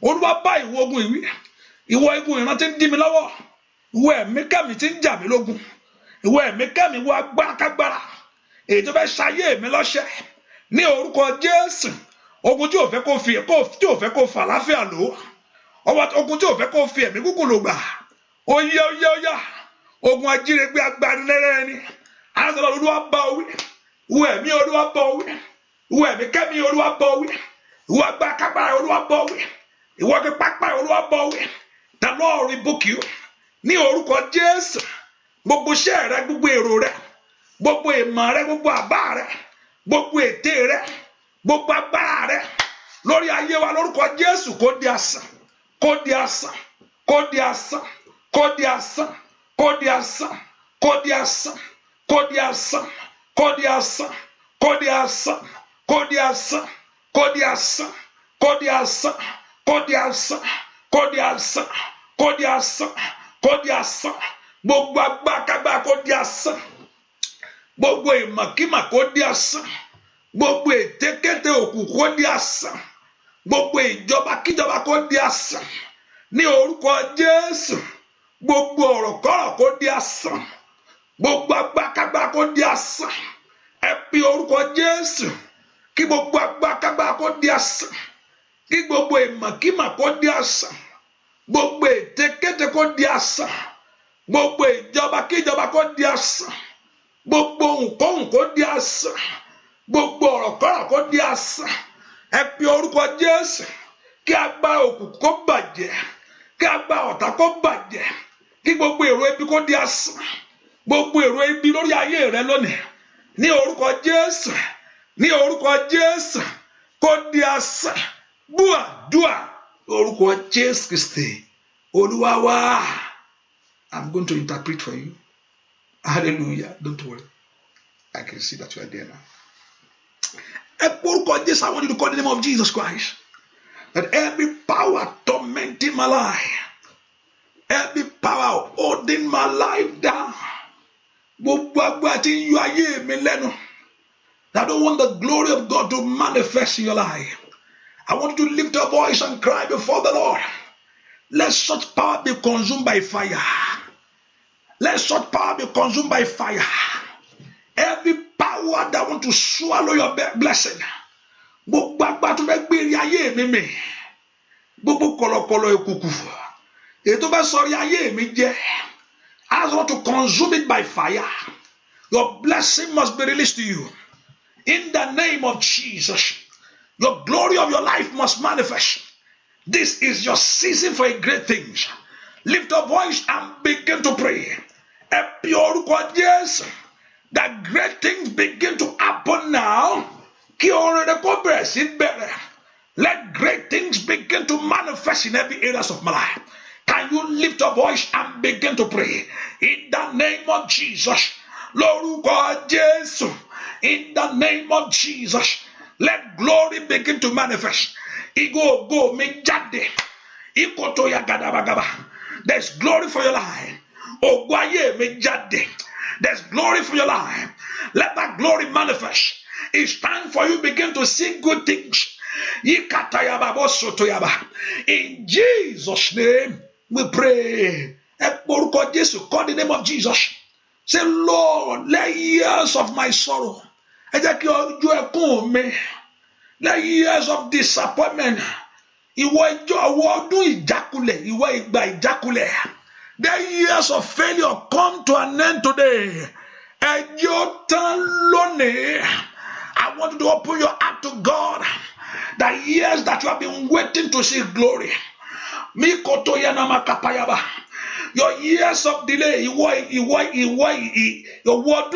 Olúwa bá ìwọ ogun ìwí ìwọ igun ìran tí ń dí mi lọ́wọ́ ìwọ ẹ̀mí kẹ́mi tí ń jà mí lógun ìwọ ẹ̀mí kẹ́mi wọ agbára èyí tó fẹ́ ṣayé mi lọ́ṣẹ́ ní orúkọ Jésù ogun tí ò fẹ́ kó fà láfíà lò ogun tí ò fẹ́ kó fi ẹ̀mí gúgùn lò gbà ó yá ogun ajírégbé agbanilẹ́rẹ́ ẹni àṣọ Olúwa bá wí ìwọ ẹ̀mí Olúwa bá wí ìwọ ẹ̀mí kẹ́mi Olúwa bá wí ìwọ agbára Olúwa bá wí ìwọ pápá Olúwa bá wí the Lord rebuke you ní orúkọ Jésù gbogbo iṣẹ́ rẹ gbogbo èrò rẹ gbogbo ìmọ̀ rẹ gbogbo àbá rẹ gbogbo ète rẹ gbogbo agbára rẹ lórí ayé wa lórúkọ Jésù kó di asán kó di asán kó di asán kó di asán kó di asán kó di asán kó di asán kó di asán kó di asán kó di asán kó di asán kó di asán kó di asán kó di asán kó di asán kó di asán gbogbo agbákágbá kó di asán gbogbo ìmọ̀kímọ̀ kó di asán gbogbo ètekéte òkùnkùn kó di asán gbogbo ìjọba kíjọba kó di asán ní orúkọ Jésù gbogbo ọ̀rọ̀kọ́rọ̀ kó di asán gbogbo agbákágbá kó di asán ẹ pe orúkọ Jésù kí gbogbo agbákágbá kó di asán kí gbogbo ìmọ̀kímọ̀ kó di asán gbogbo ètekéte kó di asán gbogbo ìjọba kíjọba kó di asán gbogbo ohunkóhun kó di asán gbogbo ọ̀rọ̀kọ́rọ̀ kó di asán ẹ pe orúkọ Jésù kí agbára òkùnkùn kó bàjẹ́ kí agbára ọ̀tá kó bàjẹ́ kí gbogbo èrò ibi kó di asán gbogbo èrò ibi lórí ayé rẹ lónìí ní orúkọ Jésù, ní orúkọ Jésù, kó di asán. Gbàdúrà orúkọ Jésù Kristi Olúwa wa. I'm going to interpret for you. Hallelujah. Don't worry. I can see that you are there now. Orúkọ Jésù, I want you to call the name of Jesus Christ. That every power tormenting my life, every power holding my life down, that don't want the glory of God to manifest in your life, I want you to lift your voice and cry before the Lord. Let such power be consumed by fire. Let such power be consumed by fire. Every power that want to swallow your blessing, gbogbo agbára tó fẹ́ gbé rí ayé mi mì, gbogbo kọ̀lọ̀kọ̀lọ̀ èkùkù èyí tó fẹ́ sọ rí ayé mi jẹ́, I want to consume it by fire. Your blessing must be released to you in the name of Jesus. Your glory of your life must manifest. This is your season for a great things. Lift your voice and begin to pray. That great things begin to happen now. Let great things begin to manifest in every areas of my life. Can you lift your voice and begin to pray? In the name of Jesus. Lórúkọ Jésù. In the name of Jesus. Let glory begin to manifest. Go mi jáde. Ikoto ya gadabagaba. There's glory for your life. Ògo ayé mi jáde. There's glory for your life. Let that glory manifest. It's time for you to begin to see good things. In Jesus' name we pray. Call the name of Jesus. Say, Lord, let years of my sorrow, let years of disappointment, the years of failure come to an end today. I want you to open your heart to God. The years that you have been waiting to see glory. Your years of delay, your word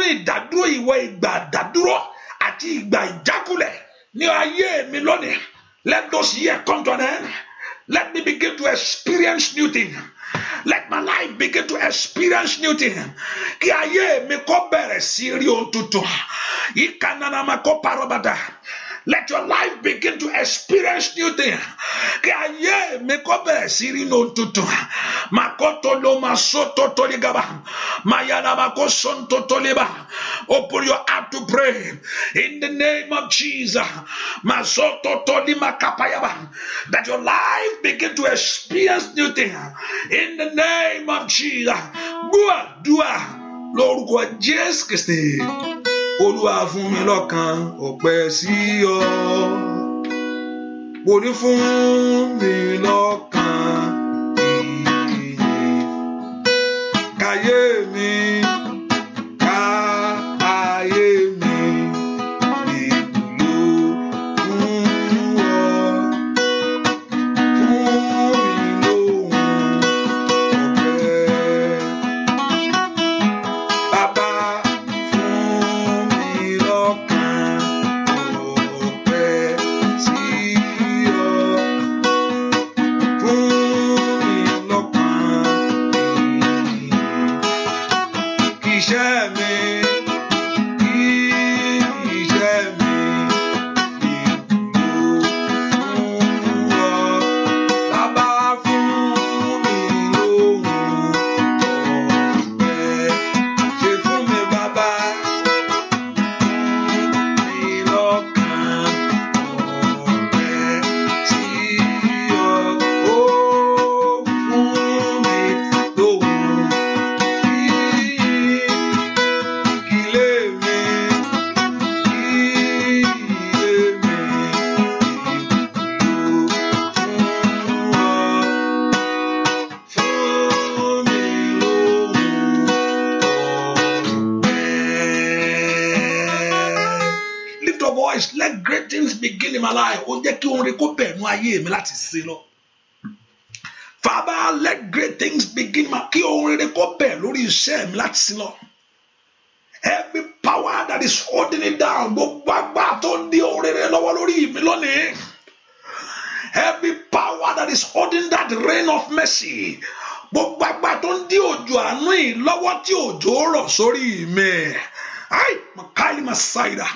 let those years come to an end. Let me begin to experience new things. Let my life begin to experience new things. Let your life begin to experience new things. Open your heart to pray in the name of Jesus. That your life begin to experience new things in the name of Jesus. Lórúkọ Jésù Kristi. Olúwa fún mi lọ́kàn ọpẹ́ sí ọ. Mo ní fún mi lọ́kàn ìyìn. Káyé mi, káyé mi, ìbùlù fún ọ. Fún mi lóhùn ọpẹ́. Bàbá. Let great things begin in my life. Father, let great things begin. Every power that is holding it down. Gbogbo agbára tó ń dí orere lọ́wọ́ lórí mi lónìí. Every power that is holding that rain of mercy. Gbogbo agbára tó ń dí òjò àánú yìí lọ́wọ́ tí òjò rọ̀ sórí mi. Makaili Masaida.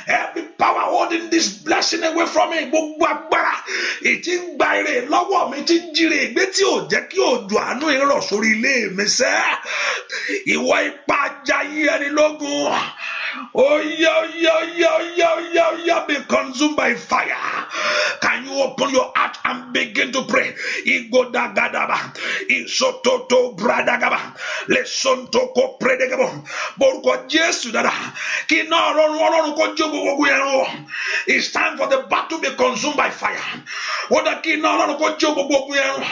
Every power holding this blessing away from me. Gbogbo agbára ìtí ń gba ire lọ́wọ́ mi tí ń jíire ìgbé tí ò jẹ́ kí òjò àánú yìí rọ̀ sórí ilé mi sẹ́. Ìwọ ipá jayé ẹni lógun. Oh yeah, be consumed by fire. Can you open your heart and begin to pray? Igodagadaba, isototo bradagaba, lesonto ko predegabo. Borko Jesu dada. Kina Ọlọ́run ko jogo gbogbo yẹn. It's time for the battle to be consumed by fire. Oda kina Ọlọ́run ko jogo gbogbo yẹn.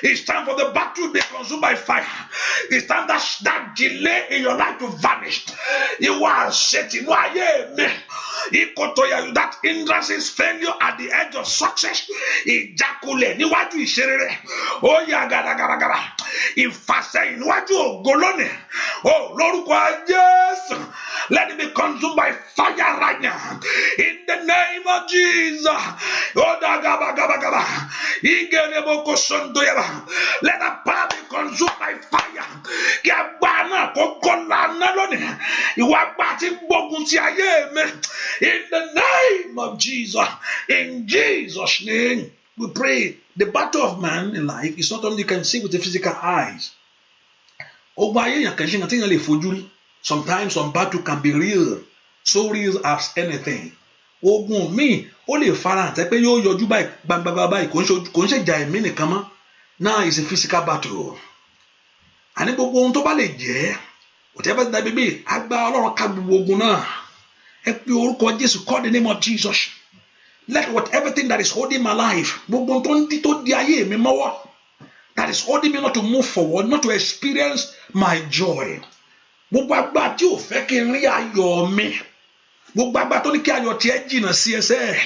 It's time for the battle to be consumed by fire. It's time that delay in your life to vanish. You are setting that hindrance is failure at the edge of success. Ìjákulẹ̀ níwájú ìṣeré. Ó yá gàdàgàdàgàdà. Ìfàsẹ́yìn níwájú ògo lónìí. Oh, lórúkọ Jésù. Let it be consumed by fire right now. In the name of Jesus. Oh, gàbàgàbàgàbà. Ìgẹ̀rẹ̀bọ̀kọ̀ sọ̀ndọ̀yàbà. Let the power be consumed by fire. Kí agbára náà kó kọ́lá náà lónìí. Ìwà agbára ti gbógun ti ayé mi. In the name of Jesus. In Jesus' name, we pray. The battle of man in life is not only you can see with the physical eyes. Sometimes some battle can be real, so real as anything. Ogun mi ó lè fara tẹ́ pé yóò yọjú báyìí gbangbangba báyìí kò ń ṣe jà ẹ̀mí nìkan mọ́. Now is a physical battle. Àní gbogbo ohun tó bá lè jẹ́ whatever that may be, agbára Ọlọ́run ká gbogbo ogun náà. Ẹ pe orúkọ Jésù, call the name of Jesus. Let whatever thing that is holding my life, gbogbo tó ń di tó di ayé mi mọ́wọ́, that is holding me not to move forward, not to experience my joy. Gbogbo agbára tí ò fẹ́ kí n rí ayọ̀ mi, gbogbo agbára tó ní kí ayọ̀ tiẹ̀ jìnnà sí ẹsẹ̀.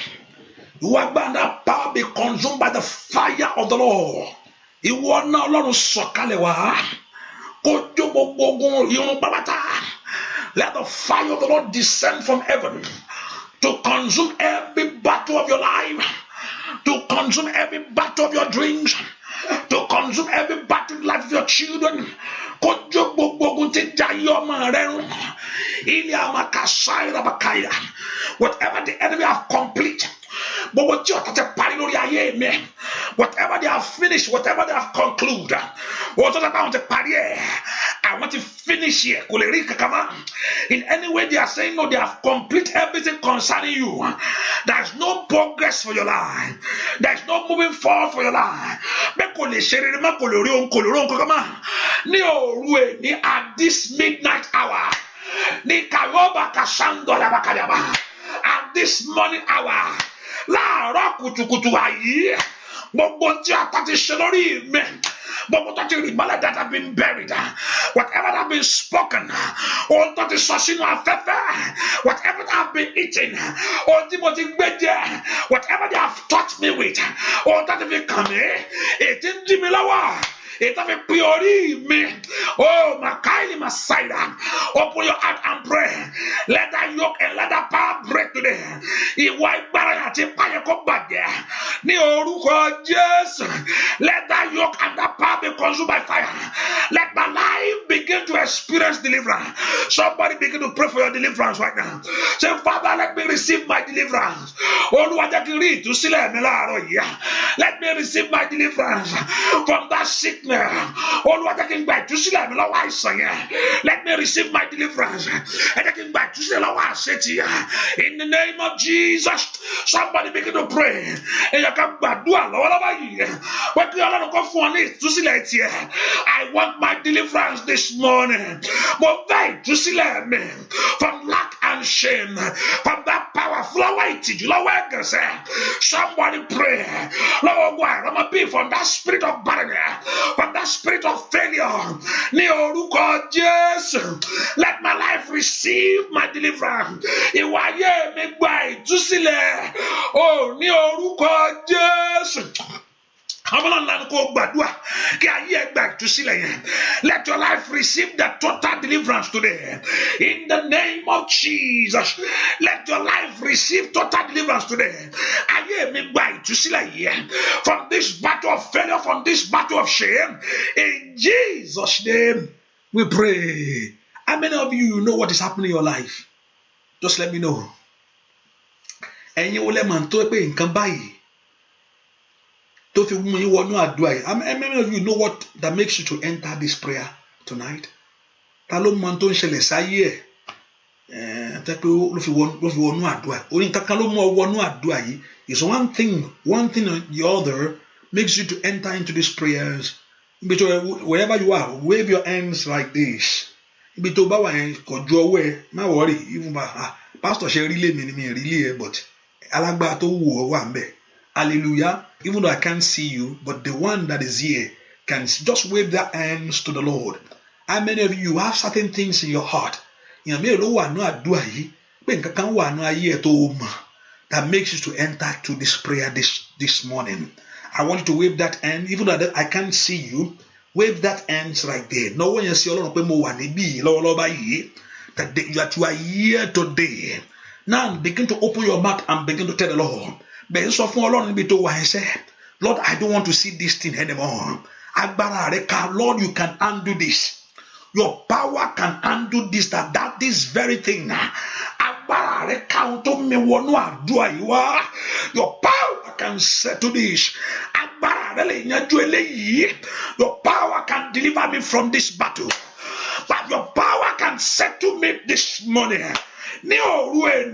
Ìwọ agbára that power be consumed by the fire of the Lord. Ìwọ náà Ọlọ́run sọ̀kalẹ̀ wá. Kó jó gbogbo ogun irun pàpàtà. Let the fire of the Lord descend from heaven to consume every battle of your life, to consume every battle of your dreams, to consume every battle in the life of your children. Whatever the enemy have complete, whatever they have finished, whatever they have concluded, I want to finish here. In any way they are saying no, they have complete everything concerning you. There's no progress for your life. There's no moving forward for your life. At this midnight hour, at this morning hour, that have been buried, whatever that have been spoken, whatever that have been eaten, whatever they have touched me with, or that have become it didn't me lower. It have a priori me. Oh, Makaili Masaida. Open your heart and pray. Let that yoke and let that power break today. Let that yoke and that power be consumed by fire. Let my life begin to experience deliverance. Somebody begin to pray for your deliverance right now. Say, Father, let me receive my deliverance. Let me receive my deliverance from that sickness. Let me receive my deliverance. In the name of Jesus, somebody begin to pray. I want my deliverance this morning. From lack and shame, from that power flowing. Somebody pray. Lord, I'm a be from that spirit of barrenness, from that spirit of failure. Let my life receive my deliverance. Oh, Let your life receive the total deliverance today. In the name of Jesus. Let your life receive total deliverance today. From this battle of failure, from this battle of shame. In Jesus' name, we pray. How many of you know what is happening in your life? Just let me know. And you will man to pay in báyìí tó fi mú yín wọnú àdúrà yìí. How many of you know what that makes you to enter this prayer tonight? Ta ló mọ tó ń ṣẹlẹ̀ sáyé ẹ̀ tẹ́ pé ló fi wọnú àdúrà. Orí nǹkan kan ló mú ọ wọnú àdúrà yìí. It's one thing or the other makes you to enter into these prayers. Wherever you are, wave your hands like this. Ibi tó bá wà yẹn kò ju ọwọ́ ẹ, má worry. Even pastor ṣe rí lé mi ni mi rí lé ẹ, but alágbára tó wù ọ wà ńbẹ̀. Hallelujah. Even though I can't see you, but the one that is here can just wave their hands to the Lord. How many of you have certain things in your heart? That makes you to enter to this prayer this morning. I want you to wave that hand, even though I can't see you. Wave that hands right there. No one you see that you are here today. Now begin to open your mouth and begin to tell the Lord. Lord, I don't want to see this thing anymore. Lord, you can undo this. Your power can undo this, that this very thing. Your power can settle this. Your power can deliver me from this battle. But your power can settle me this morning. I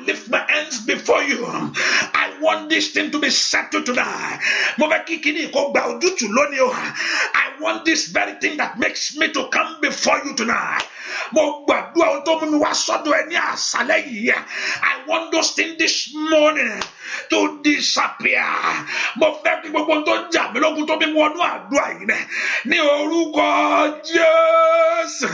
lift my hands before you. I want this thing to be settled tonight. I want this very thing that makes me to come before you tonight. I want those things this morning to disappear. Yes.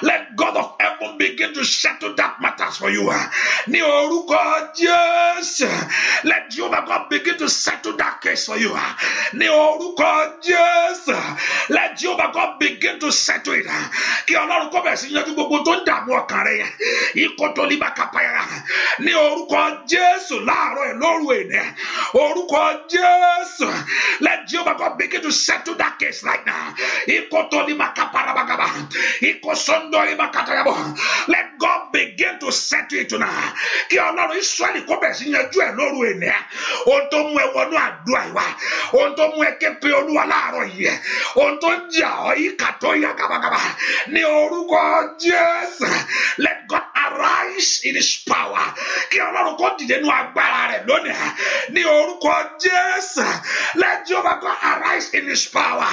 Let God of heaven begin to settle that matters for you. Yes. Let Jehovah God begin to settle that case for you. Yes. Let Jehovah God begin to settle it. Yes. Let Jehovah God begin to settle that case right now. Let God begin to settle it tonight. Yes. Let God arise in his power. Yes. Let Jehovah God arise in his power.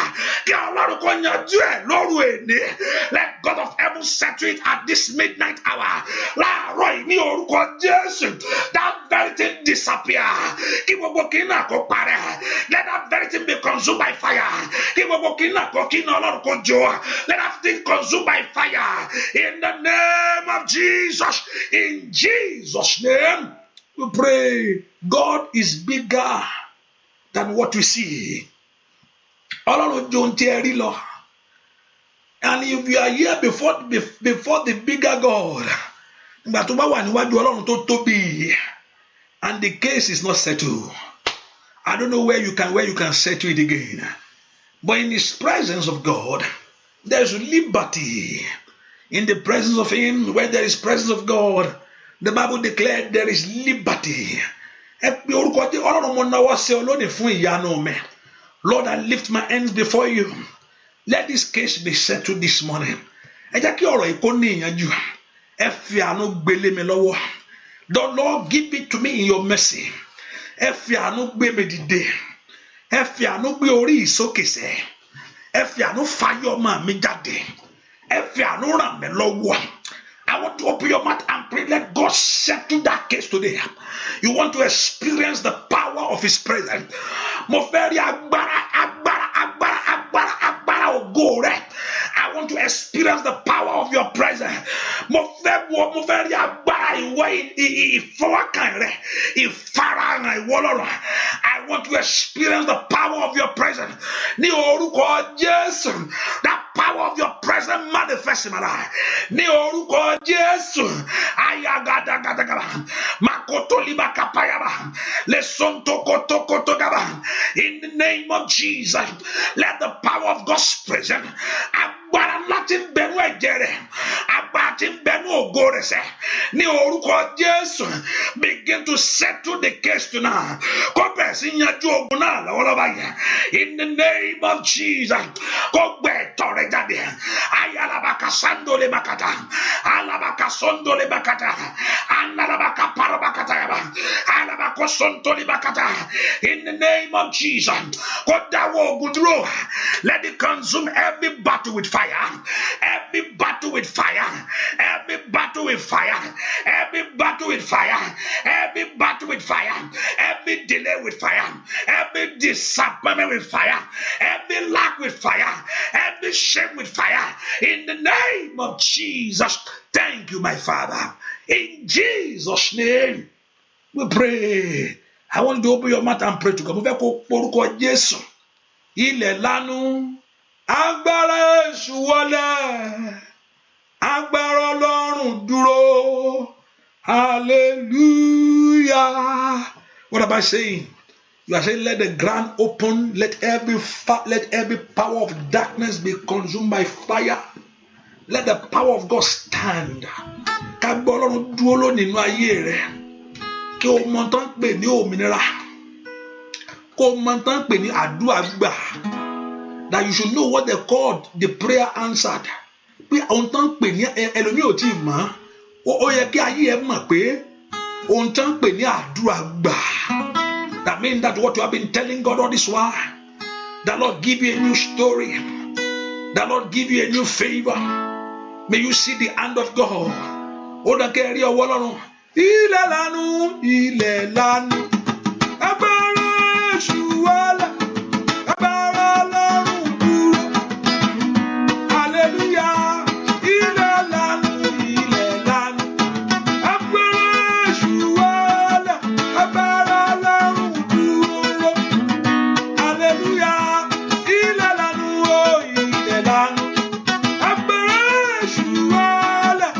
Let God of heaven settle it at this midnight hour. That very thing disappear. Let that very thing be consumed by fire. Let that thing consumed by fire. In the name of Jesus. In Jesus' name we pray. God is bigger than what we see. And if you are here before the bigger God, and the case is not settled, I don't know where you can settle it again. But in his presence of God, there is liberty. In the presence of him, where there is presence of God, the Bible declared there is liberty. Lord, I lift my hands before you. Let this case be settled this morning. The Lord, give it to me in your mercy. I want to open your mouth and pray. Let God settle that case today. You want to experience the power of his presence. I want to experience the power of your presence. Mo fẹ́ rí agbára ìwọ ìfọwọ́kàn rẹ, ìfarahàn ìwọ Ọlọ́run. I want to experience the power of your presence. Ní orúkọ Jésù, that power of your presence manifest in my life. Ní orúkọ Jésù, ayagadagadaga, makotolibakapayaba, lesontokotokotogaba. In the name of Jesus, let the power of God's presence, agbára láti bẹ̀rù ẹ̀jẹ̀ rẹ̀, agbára tí ń bẹ̀rù ògo rẹ̀ sẹ́, ní orúkọ Jésù, begin to settle the case tonight. Kó bẹ̀rẹ̀ sí yanjú ogun náà lọ́wọ́lọ́wọ́ yẹn. In the name of Jesus, kó gbẹ ẹ̀tọ́ rẹ̀ jáde. Ayalabakasandole bakata, alabakasondole bakata, analabakaparabakata yaba, alabakosontole bakata. In the name of Jesus, kó dáwọ́ ogun dúró. Let it consume every battle with fire, every battle with fire, every battle with fire, every battle with fire, every battle with fire, every delay with fire, every disappointment with fire, every lack with fire, every shame with fire. In the name of Jesus, thank you, my Father. In Jesus' name, we pray. I want you to open your mouth and pray to God. Mo fẹ́ kó porúkọ Jésù. Ilẹ̀ lanu, agbára Èṣù wọlẹ̀, agbára Ọlọ́run dúró. Hallelujah. What am I saying? You are saying, let the ground open, let every power of darkness be consumed by fire. Let the power of God stand. Ká gbọ́ Ọlọ́run dúró nínú ayé rẹ. Kí o mọ̀ tán pè ní òmìnira. Kó o mọ̀ tán pè ní àdúrà gbà. That you should know what they called the prayer answered. Pé ohun tán pè ní ẹlòmíì ò tí ì mọ̀. Ó yẹ kí ayé ẹ mọ̀ pé ohun tán pè ní àdúrà gbà. That means that what you have been telling God all this while, the Lord give you a new story. The Lord give you a new favor. May you see the hand of God. Ó dàn kẹ́rì ọwọ́ Ọlọ́run. Ilẹ̀ lanu, ilẹ̀ lanu. Agbára Èṣù wọlẹ̀, agbára Ọlọ́run dúró. Hallelujah. Ilẹ̀ lanu, ilẹ̀ lanu. Agbára Èṣù wọlẹ̀, agbára Ọlọ́run dúró. Hallelujah. Ilẹ̀ lanu, oh, ilẹ̀ lanu. Agbára Èṣù wọlẹ̀,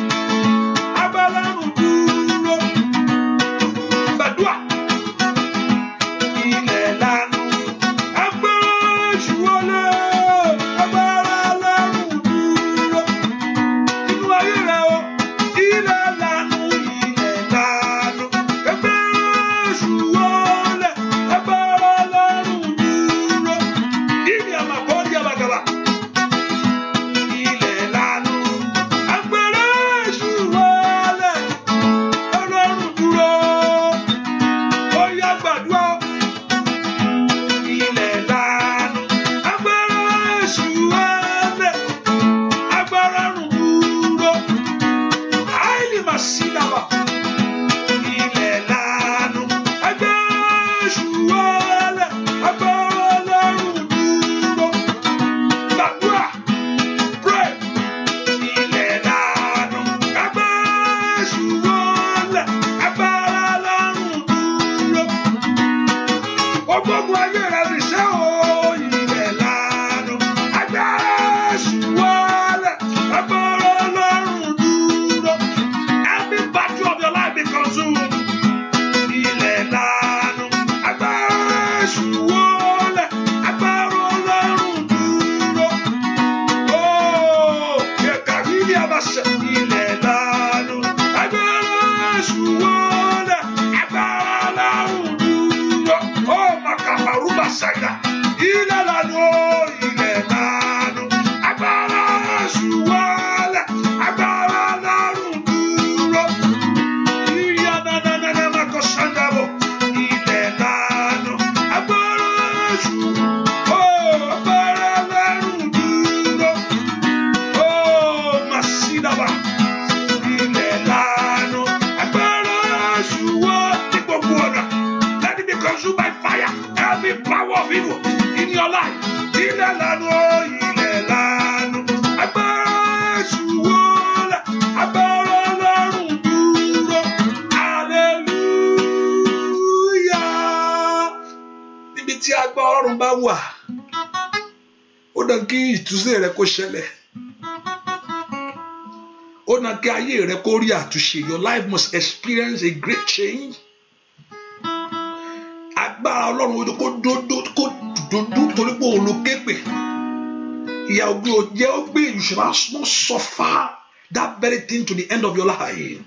agbára Ọlọ́run dúró. Gbàdúrà. Ilẹ̀ lanu. Agbára Èṣù wọlẹ̀, agbára Ọlọ́run dúró. Inú ayé rẹ o. Ilẹ̀ lanu, ilẹ̀ lanu. Agbára Èṣù wọlẹ̀, agbára Ọlọ́run dúró. Ìní àmàkọ́rí àbàgàbà. Ilẹ̀ lanu. Agbára Èṣù wọlẹ̀, Ọlọ́run dúró. Ó yá gbàdúrà. Ilẹ̀ lanu. Agbára Èṣù wọlẹ̀, agbára Ọlọ́run dúró. Àìlè máa sí dàbà. Ilẹ̀ lanu. Agbára Èṣù wọlẹ̀, agbára Ọlọ́run dúró. Gbàdúrà. Pray. Ilẹ̀ lanu. Agbára Èṣù wọlẹ̀, agbára Ọlọ́run dúró. Ogbógun ayé rẹ fi ṣẹ́ o. Ilẹ̀ lanu. Agbára Èṣù wọlẹ̀, agbára Ọlọ́run dúró. Every battle of your life be consumed. Ilẹ̀ lanu. Agbára Èṣù wọlẹ̀, agbára Ọlọ́run dúró. Oh, Yekari Abasha. Ilẹ̀ lanu. Agbára Èṣù wọlẹ̀, agbára Ọlọ́run dúró. Oh, Makaparuba Saida. Ilẹ̀ lanu. Oh, ilẹ̀ lanu. Agbára Èṣù wọlẹ̀, agbára Ọlọ́run dúró. Iyananana Makosandabo. Ilẹ̀ lanu. Agbára Èṣù. Oh, agbára Ọlọ́run dúró. Oh, Masidaba. Ilẹ̀ lanu. Agbára Èṣù wọ ní gbogbo ọ̀nà. Let it be consumed by fire. Every power of evil in your life. Ilẹ̀ lanu. Oh, ilẹ̀ lanu. Agbára Jésù wọlé, agbára Ọlọ́run dúró, hallelujah. Níbi tí agbára Ọlọ́run bá wà, ó dàn kí ìtúsílẹ̀ rẹ kó ṣẹlẹ̀. Ó dàn kí ayé rẹ kó rí àtúnṣe. Your life must experience a great change. Agbára Ọlọ́run kó dúdú torí pé òun ló képe. Ìyà ògbé òjẹ́ ó gbé, you should not suffer that very thing to the end of your life.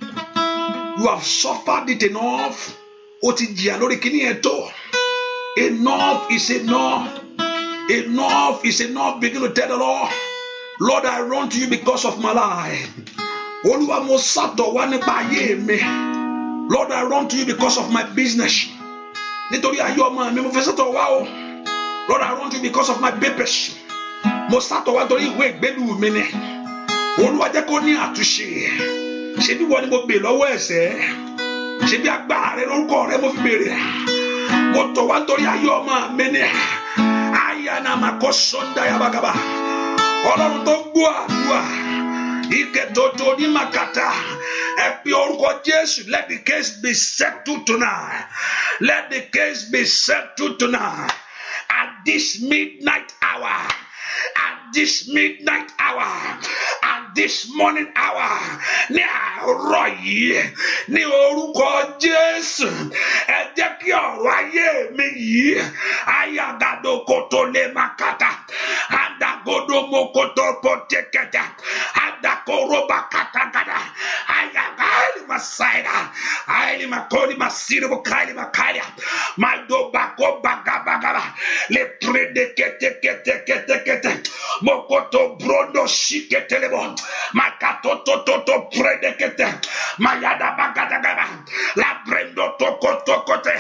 You have suffered it enough. Ó ti jìyà lórí kíní ẹ̀ tó. Enough is enough. Enough is enough. Begin to tell the Lord, Lord, I run to you because of my life. Olúwa mo sátọ̀ wá nípa ayé mi. Lord, I run to you because of my business. Nítorí ayé ọmọ mi mo fẹ́ sátọ̀ wá o. Lord, I run to you because of my papers. Mo sátọ̀ wá nítorí ìwé ìgbélú mi ni. Olúwa jẹ́ kó ní àtúnṣe. Ṣebí wọ́n ni mo bè lọ́wọ́ ẹ̀ṣẹ̀. Ṣebí agbára rẹ lórúkọ rẹ mo fi béèrè. Mo tọ̀ wá nítorí ayé ọmọ mi ni. Ayana makosonda yabagaba. Ọlọ́run tó gbọ́ àdúrà. Ike toto ní makata. Ẹ pe orúkọ Jésù. Let the case be settled tonight. Let the case be settled tonight. At this midnight hour. At this midnight hour. At this morning hour. Ní àárọ̀ yìí. Ní orúkọ Jésù. Ẹ jẹ́ kí ọ̀rọ̀ ayé mi yìí. Ayagado koto le makata. Adagodo mokoto poteketa. Adakoroba katakada. Ayagali masaida. Aili makoli masiri bukali makalia. Maldo bako bagabagaba. Le prede kete. Mokoto brodo shiketelebo. Makato toto prede kete. Mayada bagadagaba. La brendo toko kote.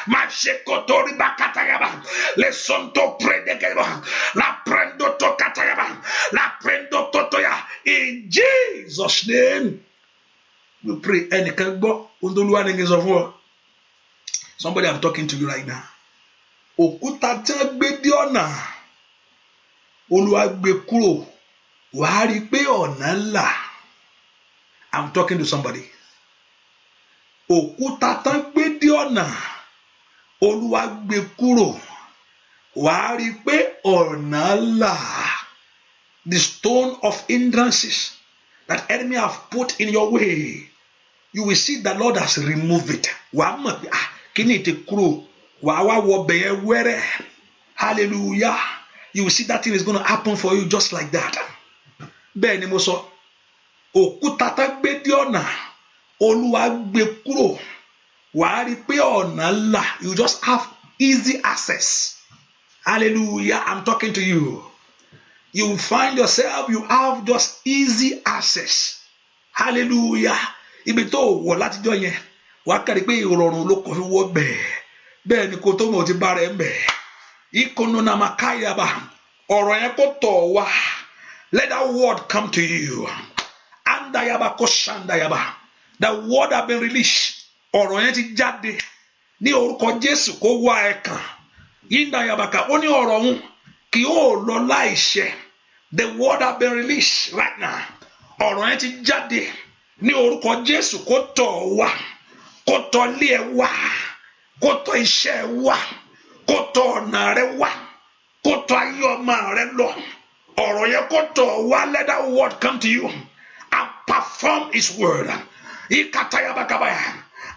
Mashekoto ribakatagaba. Le sonto prede kete. La prendo tokatagaba. La prendo totoya. In Jesus' name, we pray. Somebody, I'm talking to you right now. Òkúta tí wọ́n gbé dé ọ̀nà, Olúwa gbé kúrò, wàá rí pé ọ̀nà ńlá. I'm talking to somebody. Òkúta tí wọ́n gbé dé ọ̀nà, Olúwa gbé kúrò, wàá rí pé ọ̀nà ńlá. The stone of hindrances that enemy have put in your way, you will see the Lord has removed it. Wàá mọ̀ pé kíni ti kúrò, wàá wá wọ bẹ̀yẹ wẹ́rẹ́. Hallelujah. You will see that thing is going to happen for you just like that. Bẹ́ẹ̀ ni mo sọ, òkúta tá gbé dé ọ̀nà, Olúwa gbé kúrò, wàá rí pé ọ̀nà ńlá. You just have easy access. Hallelujah. I'm talking to you. You find yourself, you have just easy access. Hallelujah. Ibi tó wọ̀ látijọ́ yẹn, wàá kàrí pé ìrọ̀rùn ló kọ́ fi wọ́ bẹ́ẹ̀. Bẹ́ẹ̀ ni kò tó mọ̀ ti bá rẹ̀ ń bẹ̀. Ìkùnú na makayaba. Ọ̀rọ̀ yẹn kò tọ̀ wá. Let that word come to you. Andayaba kò shandayaba. The word have been released. Ọ̀rọ̀ yẹn ti jáde. Ní orúkọ Jésù kó wá ẹ kàn. Yíndayabaka. Ó ní ọ̀rọ̀ òun kì yóò lọ láìṣẹ. The word have been released right now. Ọ̀rọ̀ yẹn ti jáde. Ní orúkọ Jésù kó tọ̀ wá. Kó tọ̀ lé ẹ wá. Kó tọ̀ iṣẹ́ ẹ wá. Kó tọ̀ ọ̀nà rẹ wá. Kó tọ̀ ayé ọmọ rẹ lọ. Ọ̀rọ̀ yẹn kó tọ̀ wá. Let that word come to you and perform his word. Ikatayabakabaya.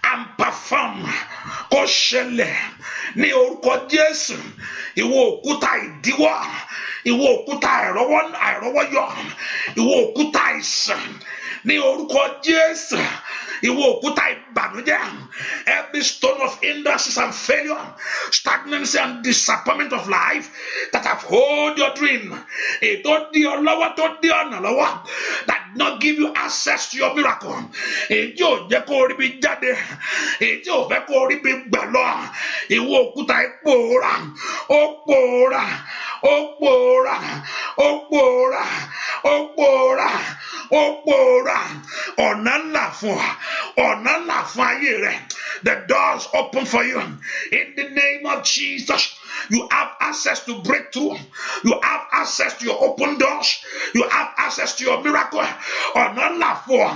And perform. Kó ṣẹlẹ̀ ní orúkọ Jésù. Ìwọ òkúta ìdíwọ́. Ìwọ òkúta àìrọ́wọ́yọ̀. Ìwọ òkúta àìsàn. Ní orúkọ Jésù. Ìwọ òkúta ìbànújẹ́. Every stone of hindrances and failure, stagnancy and disappointment of life that have hold your dream. Ètò di ọ lọ́wọ́ tó di ọ̀nà lọ́wọ́. That not give you access to your miracle. Èyí ò jẹ́ kó rí bí jáde. Èyí ò fẹ́ kó rí bí gbà lọ. Ìwọ òkúta ìpòórà. Ó pòórà. Ó pòórà. Ó pòórà. Ó pòórà. Ó pòórà. Ọ̀nà ńlá fún ọ. Ọ̀nà ńlá fún ayé rẹ. The doors open for you. In the name of Jesus. You have access to breakthrough. You have access to your open doors. You have access to your miracle. Ọ̀nà ńlá fún ọ.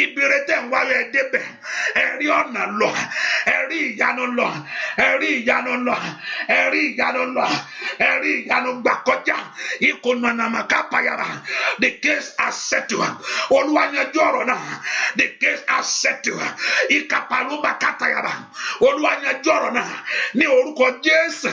Ibire tẹ̀ ń wáyé débẹ̀. Ẹ̀rí ọ̀nà lọ. Ẹ̀rí ìyanu lọ. Ẹ̀rí ìyanu lọ. Ẹ̀rí ìyanu lọ. Ẹ̀rí ìyanu gbà kọjá. Ìkùnànàmàkàpàyàrà. The case has settled. Olúwa yanjú ọ̀rọ̀ náà. The case has settled. Ìkàpàlùbàkàtàyàrà. Olúwa yanjú ọ̀rọ̀ náà. Ní orúkọ Jésù.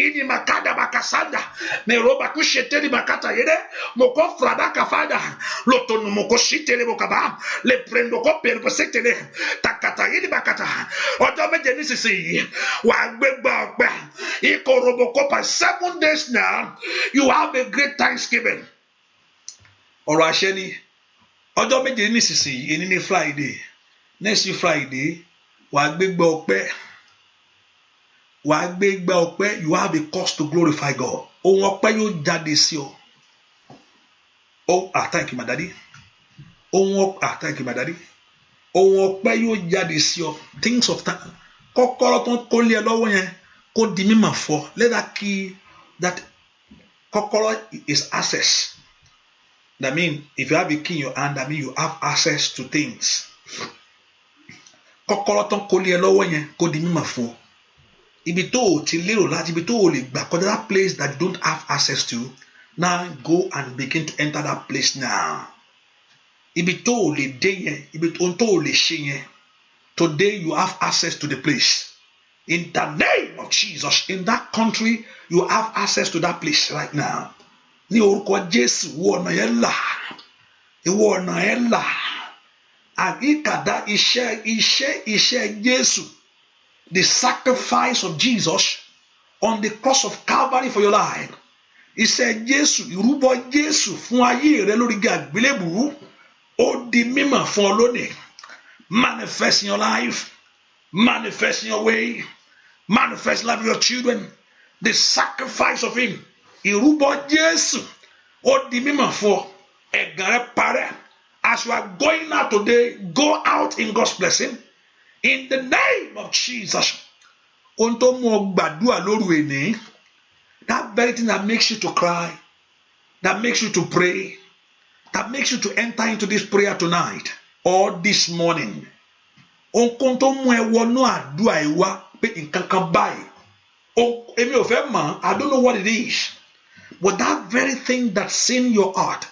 Ìní màkàdà bàkàsádà. Ní roba kusheteli makata yede. Moko frada kafada. Lotonu moko shitele mokaba. Le prendo ko perko setele. Takata yedi bakata. Ọjọ́ méje nísinsìnyí. Wà gbégbá ọgbà. Iko robokopa 7 days now. You have a great Thanksgiving. Ọ̀rọ̀ àṣẹ ni. Ọjọ́ méje nísinsìnyí. Èní ní Friday. Next Friday. Wà gbégbá ọpẹ́. Wà gbégbá ọpẹ́. You have a cause to glorify God. Ohun ọpẹ́ yóò jáde sí ọ. Oh, thank you, my daddy. Thank you, my daddy. Ohun ọpẹ́ yóò jáde sí ọ. Things of time. Kọ́kọ́rọ́ tó ń kólé ẹ lọ́wọ́ yẹn kó di mímọ̀ fọ́. Let that key, that kọ́kọ́rọ́ is access. That means if you have a key in your hand, that means you have access to things. Kọ́kọ́rọ́ tó ń kólé ẹ lọ́wọ́ yẹn kó di mímọ̀ fọ́. Ibi tó o ti lérò láti ibi tó o lè gbà kọjá that place that you don't have access to, now go and begin to enter that place now. Ibi tó o lè dé yẹn, ibi tó o lè ṣe yẹn, today you have access to the place. In the name of Jesus, in that country, you have access to that place right now. Ní orúkọ Jésù, ìwọ ọ̀nà yẹn là, ìwọ ọ̀nà yẹn là. Àyíkàdá iṣẹ́ Jésù. The sacrifice of Jesus on the cross of Calvary for your life. Iṣẹ́ Jésù, ìrúbọ Jésù fún ayé rẹ lórí igi àgbélébùú. Ó di mímọ̀ fún ọ lónìí. Manifest in your life. Manifest in your way. Manifest in the life of your children. The sacrifice of him. Ìrúbọ Jésù. Ó di mímọ̀ fún ọ. Ẹ̀gàn rẹ parẹ́. As you are going out today, go out in God's blessing. In the name of Jesus. Ohun tó mú ọ gbàdúrà lóru èní. That very thing that makes you to cry. That makes you to pray. That makes you to enter into this prayer tonight. Or this morning. Ohunkóhun tó mú ẹ wọnú àdúrà ìwá pé nǹkan kan báyìí. Èmi ò fẹ́ mọ̀. I don't know what it is. But that very thing that's in your heart.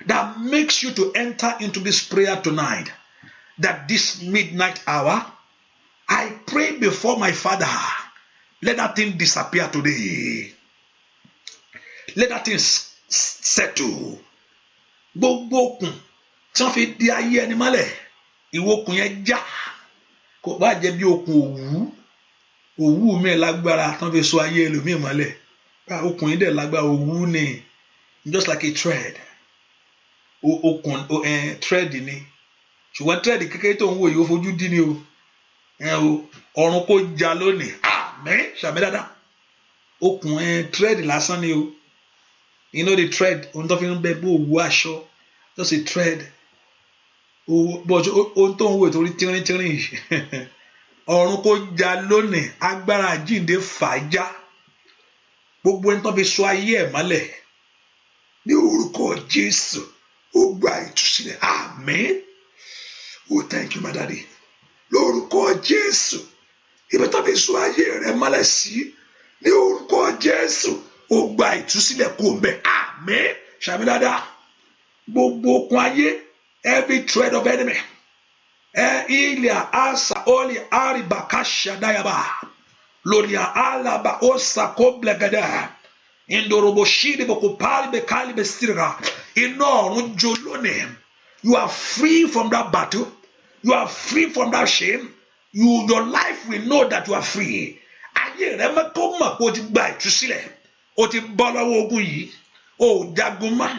That makes you to enter into this prayer tonight. That this midnight hour. I pray before my Father. Let that thing disappear today. Let that thing settle. Gbogbo okùn tí wọ́n fi di ayé ẹni mọ́lẹ̀. Ìwọ okùn yẹn já. Kò bá jẹ́ bí okùn òwú. Òwú mi lágbára tí wọ́n fi so ayé ẹlòmíì mọ́lẹ̀. Okùn yẹn dẹ̀ lágbára òwú ni. Just like a thread. Okùn thread ni. Ṣùgbọ́n thread kékeré tó ń wò yìí ó fojú dí ni o. Ọ̀run kò já lónìí. Àmín. Ṣàmì dáadáa. Okùn thread lásán ni o. You know the thread. Ohun tó fi ń bẹ bó òwú aṣọ. Just a thread. Ohun tó ń wò torí tírín-tírín yìí. Ọ̀run kò já lónìí. Agbára àjíǹde fàájá. Gbogbo ẹni tó fi so ayé ẹ̀ mọ́lẹ̀. Ní orúkọ Jésù. Ó gba ìtúsílẹ̀. Àmín. Oh, thank you, my daddy. Lórúkọ Jésù. Ibi tó fi so ayé rẹ mọ́lẹ̀ sí. Ní orúkọ Jésù. Ó gba ìtúsílẹ̀ kó bẹ̀. Àmín. Ṣàmì dáadáa. Gbogbo okùn ayé. Every thread of enemy. Ilẹ̀ àṣà olè àrìbàkàṣà dáyàbá. Lórí àlàbà ó sàkóblegedé. Indorobo ṣíri boko pali bekali bestirga. Iná ọ̀run jó lónìí. You are free from that battle. You are free from that shame. Your life will know that you are free. Ayé rẹ mẹ́kọ́ mọ̀ pé o ti gba ìtúsílẹ̀. O ti bọ́ lọ́wọ́ ogun yìí. O jagun mọ́.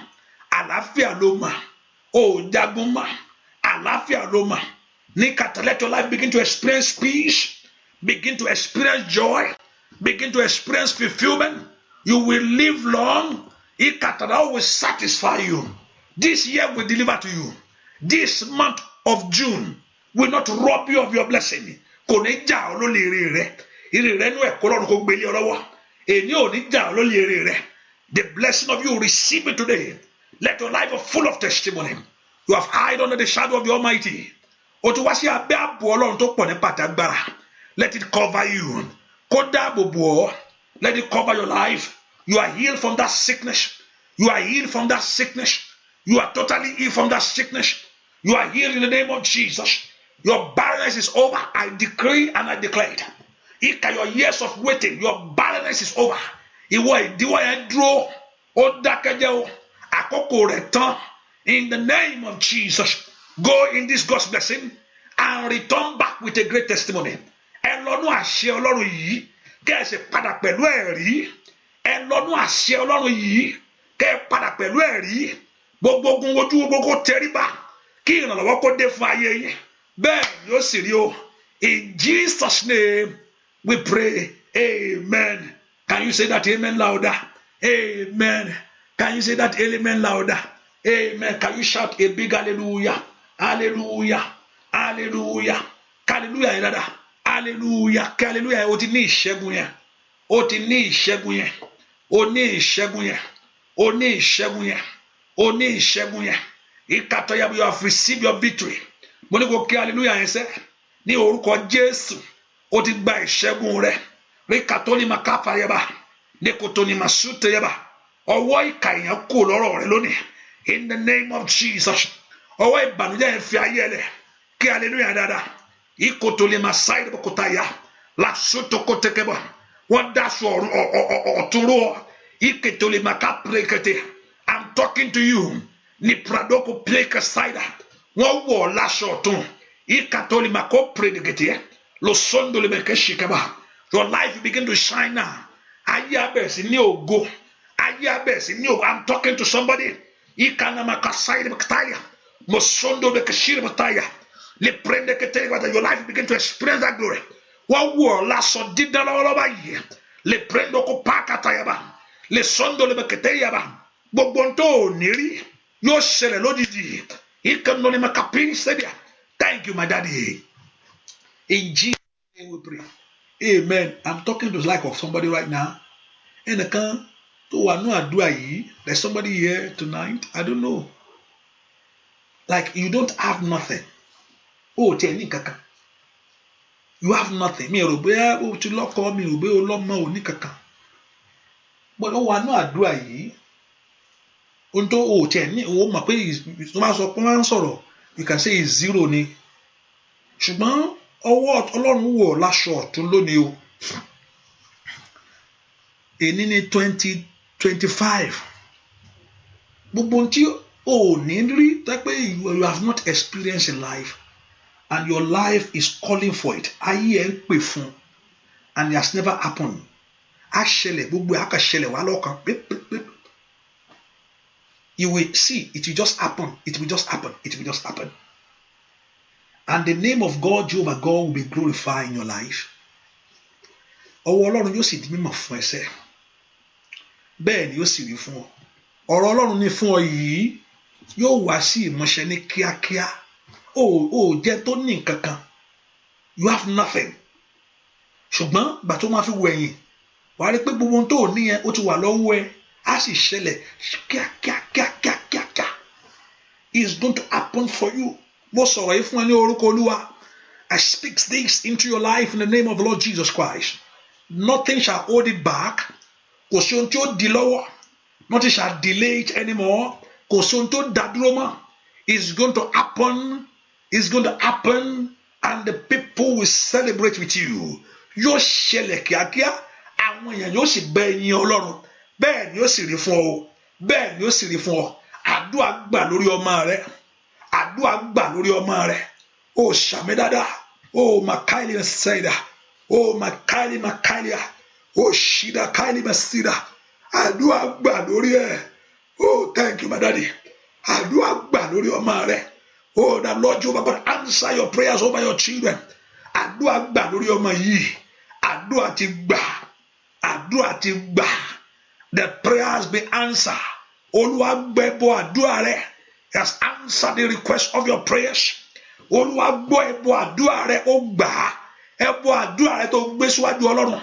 Àlàáfíà ló mọ̀. O jagun mọ́. Àlàáfíà ló mọ̀. Ní kàtà, let your life begin to experience peace. Begin to experience joy. Begin to experience fulfillment. You will live long. Ikatara will satisfy you. This year will deliver to you. This month of June will not rob you of your blessing. Kò ní jà ọ́ lólè ire rẹ. Ire rẹ nú ẹ̀kọ́ lọ́run kó gbélé ọ lọ́wọ́. Èní ò ní jà ọ́ lólè ire rẹ. The blessing of you, receive it today. Let your life be full of testimony. You have hid under the shadow of the Almighty. Let it cover you. Let it cover your life. You are healed from that sickness. You are healed from that sickness. You are totally healed from that sickness. You are healed in the name of Jesus. Your barrenness is over. I decree and I declare it. Your years of waiting, your barrenness is over. In the name of Jesus, go in this God's blessing and return back with a great testimony. Ẹlọ́nu àṣẹ Ọlọ́run yìí kẹ́ ẹ sì padà pẹ̀lú ẹ̀rí. Ẹlọ́nu àṣẹ Ọlọ́run yìí kẹ́ ẹ padà pẹ̀lú ẹ̀rí. Gbogbo ogun ojú gbogbo tẹríba kí ìrànlọ́wọ́ kó dé fún ayé yín. Bẹ́ẹ̀ yóò sì rí o. In Jesus' name we pray. Amen. Can you say that amen louder? Amen. Can you say that amen louder? Amen. Can you shout a big hallelujah? Hallelujah. Hallelujah. Hallelujah. Hallelujah. Hallelujah. O ti ní ìṣẹ́gun yẹn. O ti ní ìṣẹ́gun yẹn. O ní ìṣẹ́gun yẹn. O ní ìṣẹ́gun yẹn. O ní ìṣẹ́gun yẹn. Ìkàtọ̀yà, you have received your victory. Mo ní kó kí hallelujah yẹn sẹ́. Ní orúkọ Jésù, o ti gba ìṣẹ́gun rẹ̀. Rí kàtọ́lì máa káfà yẹba. Ní kòtò ní máa súté yẹba. Ọwọ́ ìkà èèyàn kò lọ́rọ̀ rẹ̀ lónìí. In the name of Jesus. Ọwọ́ ìbànújẹ́ yẹn fi ayé lẹ̀. Kí hallelujah dáadáa. Ìkòtò lè máa sáyé bọ́kọ̀tà yá. Làṣótó kó tẹ́kẹ́bọ̀. Wọ́n dáṣọ ọ̀tún rú ọ. Ìkètò lè máa ká pèkètè. I'm talking to you. Ní Pradoko pleke saida. Wọ́n wọ̀ láṣọ ọ̀tún. Ìkàtò lè máa kó pèkètè. Lọ́sọ̀ndò lè máa kẹ́ ṣìkẹ́bà. Your life will begin to shine now. Ayé abẹ́ sí ní ògo. Ayé abẹ́ sí ní ògo. I'm talking to somebody. Ikana makasai bktaya. Mosondo de kashir bktaya. Le prende que te your life begin to experience that glory. What war la so dida la ba yi. Le prendo ko pakata ba. Le sondo le bktaya ba. Gbogbo nto ni ri. Yo ṣẹlẹ̀ lójijì. Ikano le makapin sedia. Thank you my daddy. In Jesus name we pray. Amen. I'm talking to the like of somebody right now. And I can there's somebody here tonight. I don't know. Like you don't have nothing. Oh, you have nothing. Me oh to lock on me but oh I know I do unto oh my pay is you can say it's zero ni. Ṣùgbọ́n ọwọ́ Ọlọ́run wọ̀ láṣọ ọ̀tún lónìí o. Èní ní 2025. Gbogbo tí o ní rí tẹ́pẹ́ you have not experienced in life and your life is calling for it. Ayé ẹ̀ ń pè fún and it has never happened. Á ṣẹlẹ̀ gbogbo ẹ̀ á kà ṣẹlẹ̀ wá lọ́kàn. You will see it will just happen. It will just happen. It will just happen. And the name of God, Jehovah God, will be glorified in your life. Ọwọ́ Ọlọ́run yóò sì di mímọ̀ fún ẹsẹ̀. Bẹ́ẹ̀ ni yóò sì rí fún ọ. Ọ̀rọ̀ Ọlọ́run ní fún ọ yìí yóò wá sí ìmọ̀ṣẹ́ ní kíákíá. O jẹ́ tó ní nǹkan kan. You have nothing. Ṣùgbọ́n gbà tó máa fi wọ ẹ̀yìn. Wà á rí pé gbogbo ohun tó ní yẹn ó ti wà lọ́wọ́ ẹ. Á sì ṣẹlẹ̀ kíákíá. It's going to happen for you. Mo sọ̀rọ̀ yìí fún ẹ ní orúkọ Olúwa. I speak this into your life in the name of the Lord Jesus Christ. Nothing shall hold it back. Kò sí ohun tí ó di lọ́wọ́. Nothing shall delay it anymore. Kò sí ohun tó dá dúró mọ́. It's going to happen. It's going to happen. And the people will celebrate with you. Yóò ṣẹlẹ̀ kíákíá. Àwọn èèyàn yóò sì bẹ ẹyin Ọlọ́run. Bẹ́ẹ̀ ni yóò sì rí fún ọ. Bẹ́ẹ̀ ni yóò sì rí fún ọ. Àdúrà gbà lórí ọmọ rẹ. Àdúrà gbà lórí ọmọ rẹ. O ṣàmì dáadáa. O makaili masaida. O makailia. O shida kaili masida. Àdúrà gbà lórí ẹ. Oh, thank you, my daddy. Àdúrà gbà lórí ọmọ rẹ. Oh, the Lord Jehovah God answer your prayers over your children. Àdúrà gbà lórí ọmọ yìí. Àdúrà ti gbà. Àdúrà ti gbà. The prayers be answered. Olúwa gbọ́ ẹbọ àdúrà rẹ. He has answered the request of your prayers. Olúwa gbọ́ ẹbọ àdúrà rẹ ó gbà á. Ẹbọ àdúrà rẹ tó gbé síwájú Ọlọ́run.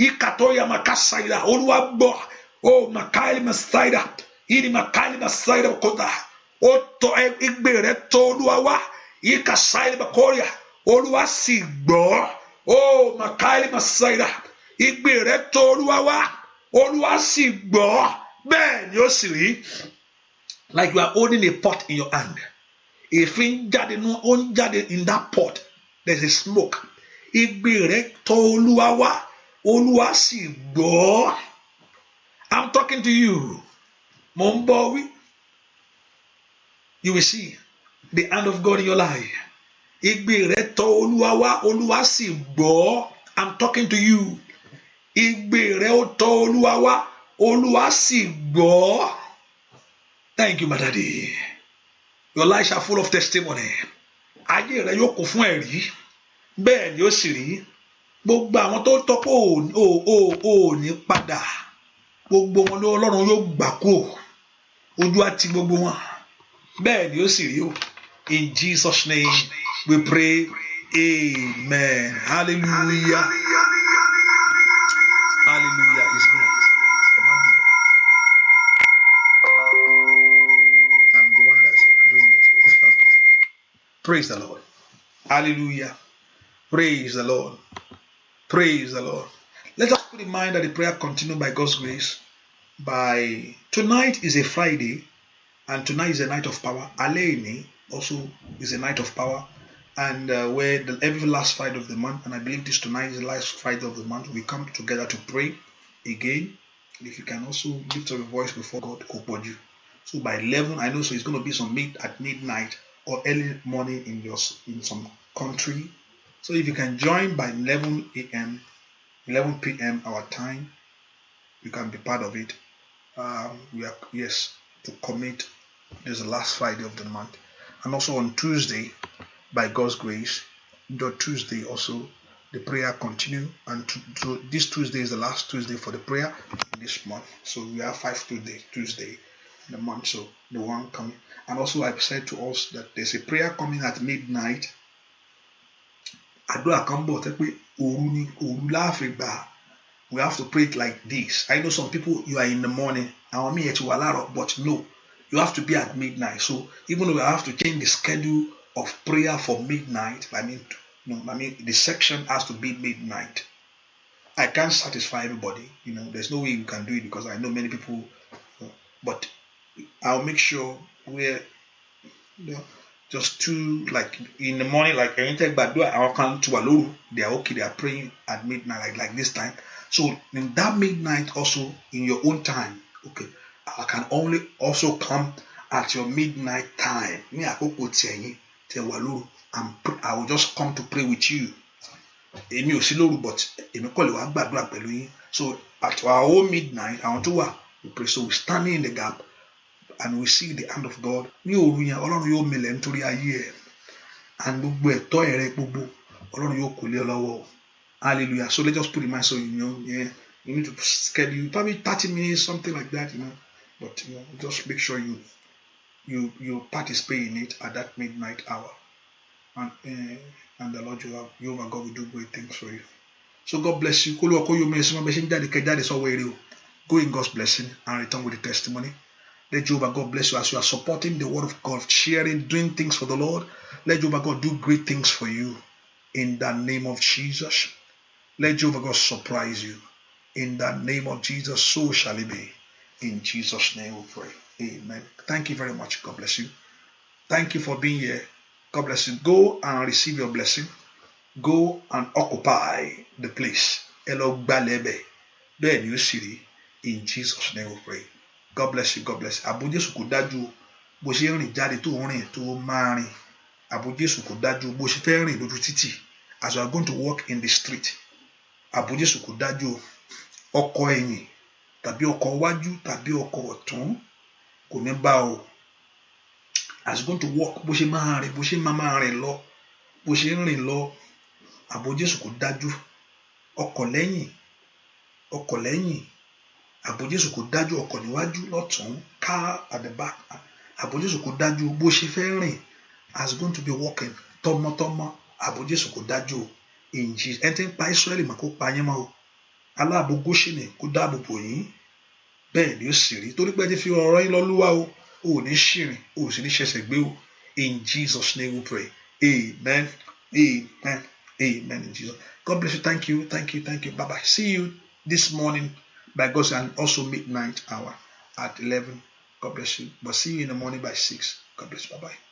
Ìkàtọ́ yamaka ṣàyíra. Olúwa gbọ́. Oh, Makaili Masaida. Ini Makaili Masaida Kota. O to igbe rẹ̀ tọ̀ Olúwa wá. Ika Saili Bakoria. Olúwa sì gbọ́. Oh, Makaili Masaida. Igbe rẹ̀ tọ̀ Olúwa wá. Olúwa sì gbọ́. Bẹ́ẹ̀ ni ó sì rí. Like you are holding a pot in your hand. Èéfín jáde nú ó ń jáde in that pot. There's a smoke. Igbe rẹ̀ tọ̀ Olúwa wá. Olúwa sì gbọ́. I'm talking to you. Mo ń bọ̀ wí. You will see the hand of God in your life. Igbe rẹ̀ tọ̀ Olúwa wá. Olúwa sì gbọ́. I'm talking to you. Igbe rẹ̀ ó tọ̀ Olúwa wá. Olúwa sì gbọ́. Thank you, my daddy. Your life are full of testimony. Ayé rẹ̀ yóò kún fún ẹ̀rí. Bẹ́ẹ̀ ni ó sì rí. Gbogbo àwọn tó tọ́ pé ò ní padà. Gbogbo wọn ló Ọlọ́run yóò gbà kúrò. Ojú àti gbogbo wọn. Bẹ́ẹ̀ ni ó sì rí o. In Jesus' name we pray. Amen. Hallelujah. Hallelujah is good. I'm the one that's doing it. Praise the Lord. Hallelujah. Praise the Lord. Praise the Lord. Let us put in mind that the prayer continues by God's grace. By tonight is a Friday, and tonight is a night of power. Aleni also is a night of power, and where every last Friday of the month, and I believe this tonight is the last Friday of the month, we come together to pray again. If you can also lift up your voice before God, Kopoju. So by 11, I know so it's going to be some at midnight or early morning in some country. So if you can join by 11 a.m., 11 p.m. our time, you can be part of it. We are, yes, to commit. This is the last Friday of the month. And also on Tuesday, by God's grace, Tuesday also, the prayer continue. And this Tuesday is the last Tuesday for the prayer in this month. So we have 5 Tuesday in the month. So the one coming. And also I've said to us that there's a prayer coming at midnight. Àdúrà kan bọ̀ tẹ́ pé òru la fi gbà. We have to pray it like this. I know some people, you are in the morning. Àwọn míì ti wà láàárọ̀, but no, you have to be at midnight. So even though I have to change the schedule of prayer for midnight, the section has to be midnight. I can't satisfy everybody. There's no way you can do it because I know many people. But I'll make sure we're just two, like in the morning, like anything but do our count to Aluru, they are okay, they are praying at midnight, like this time. So in that midnight also in your own time, okay, I can only also come at your midnight time. I will just come to pray with you. But so at our own midnight, I want to pray. So we're standing in the gap. And we see the hand of God. Ní òru yẹn, Ọlọ́run yóò milẹ̀ nítorí ayé ẹ̀. And gbogbo ẹ̀tọ́ ẹ̀rẹ́ gbogbo, Ọlọ́run yóò kó lé ọ lọ́wọ́. Hallelujah. So let's just put in mind, so you need to schedule probably 30 minutes, something like that, But just make sure you participate in it at that midnight hour. And the Lord Jehovah God will do great things for you. So God bless you. Go in God's blessing and return with the testimony. Let Jehovah God bless you as you are supporting the word of God, sharing, doing things for the Lord. Let Jehovah God do great things for you in the name of Jesus. Let Jehovah God surprise you in the name of Jesus. So shall it be. In Jesus' name we pray. Amen. Thank you very much. God bless you. Thank you for being here. God bless you. Go and receive your blessing. Go and occupy the place. In Jesus' name we pray. God bless you. God bless you. Àbò Jésù kò dájú bó ṣe rìn jáde tó rìn tó máa rìn. Àbò Jésù kò dájú bó ṣe fẹ́ rìn lójú títì. As you are going to walk in the street. Àbò Jésù kò dájú ọkọ̀ ẹ̀yìn tàbí ọkọ̀ iwájú tàbí ọkọ̀ ọ̀tún kò ní bá o. As you are going to walk bó ṣe máa rìn bó ṣe máa rìn lọ bó ṣe rìn lọ. Àbò Jésù kò dájú ọkọ̀ lẹ́yìn. Àbò Jésù kò dájú ọkọ̀ níwájú lọ́tún, car at the back. Àbò Jésù kò dájú bó ṣe fẹ́ rìn as going to be walking tọmọtọmọ. Àbò Jésù kò dájú in Jesus. Ẹni tí ń pa Ísírẹ́lì mọ́ kó pa yín mọ́ o. Aláàbò Góṣẹ́nì kó dáàbò bò yín. bẹ́ẹ̀ ni ó sì rí torí pé ẹ ti fi ọ̀rọ̀ yín lọ Olúwa o ò ní ṣìrìn ò sì ní ṣẹ̀ṣẹ̀ gbé o in Jesus name we pray amen amen amen in Jesus. God bless you. Thank you. Bye bye. See you this morning by God's and also midnight hour at 11. God bless you. But see you in the morning by 6. God bless you. Bye bye.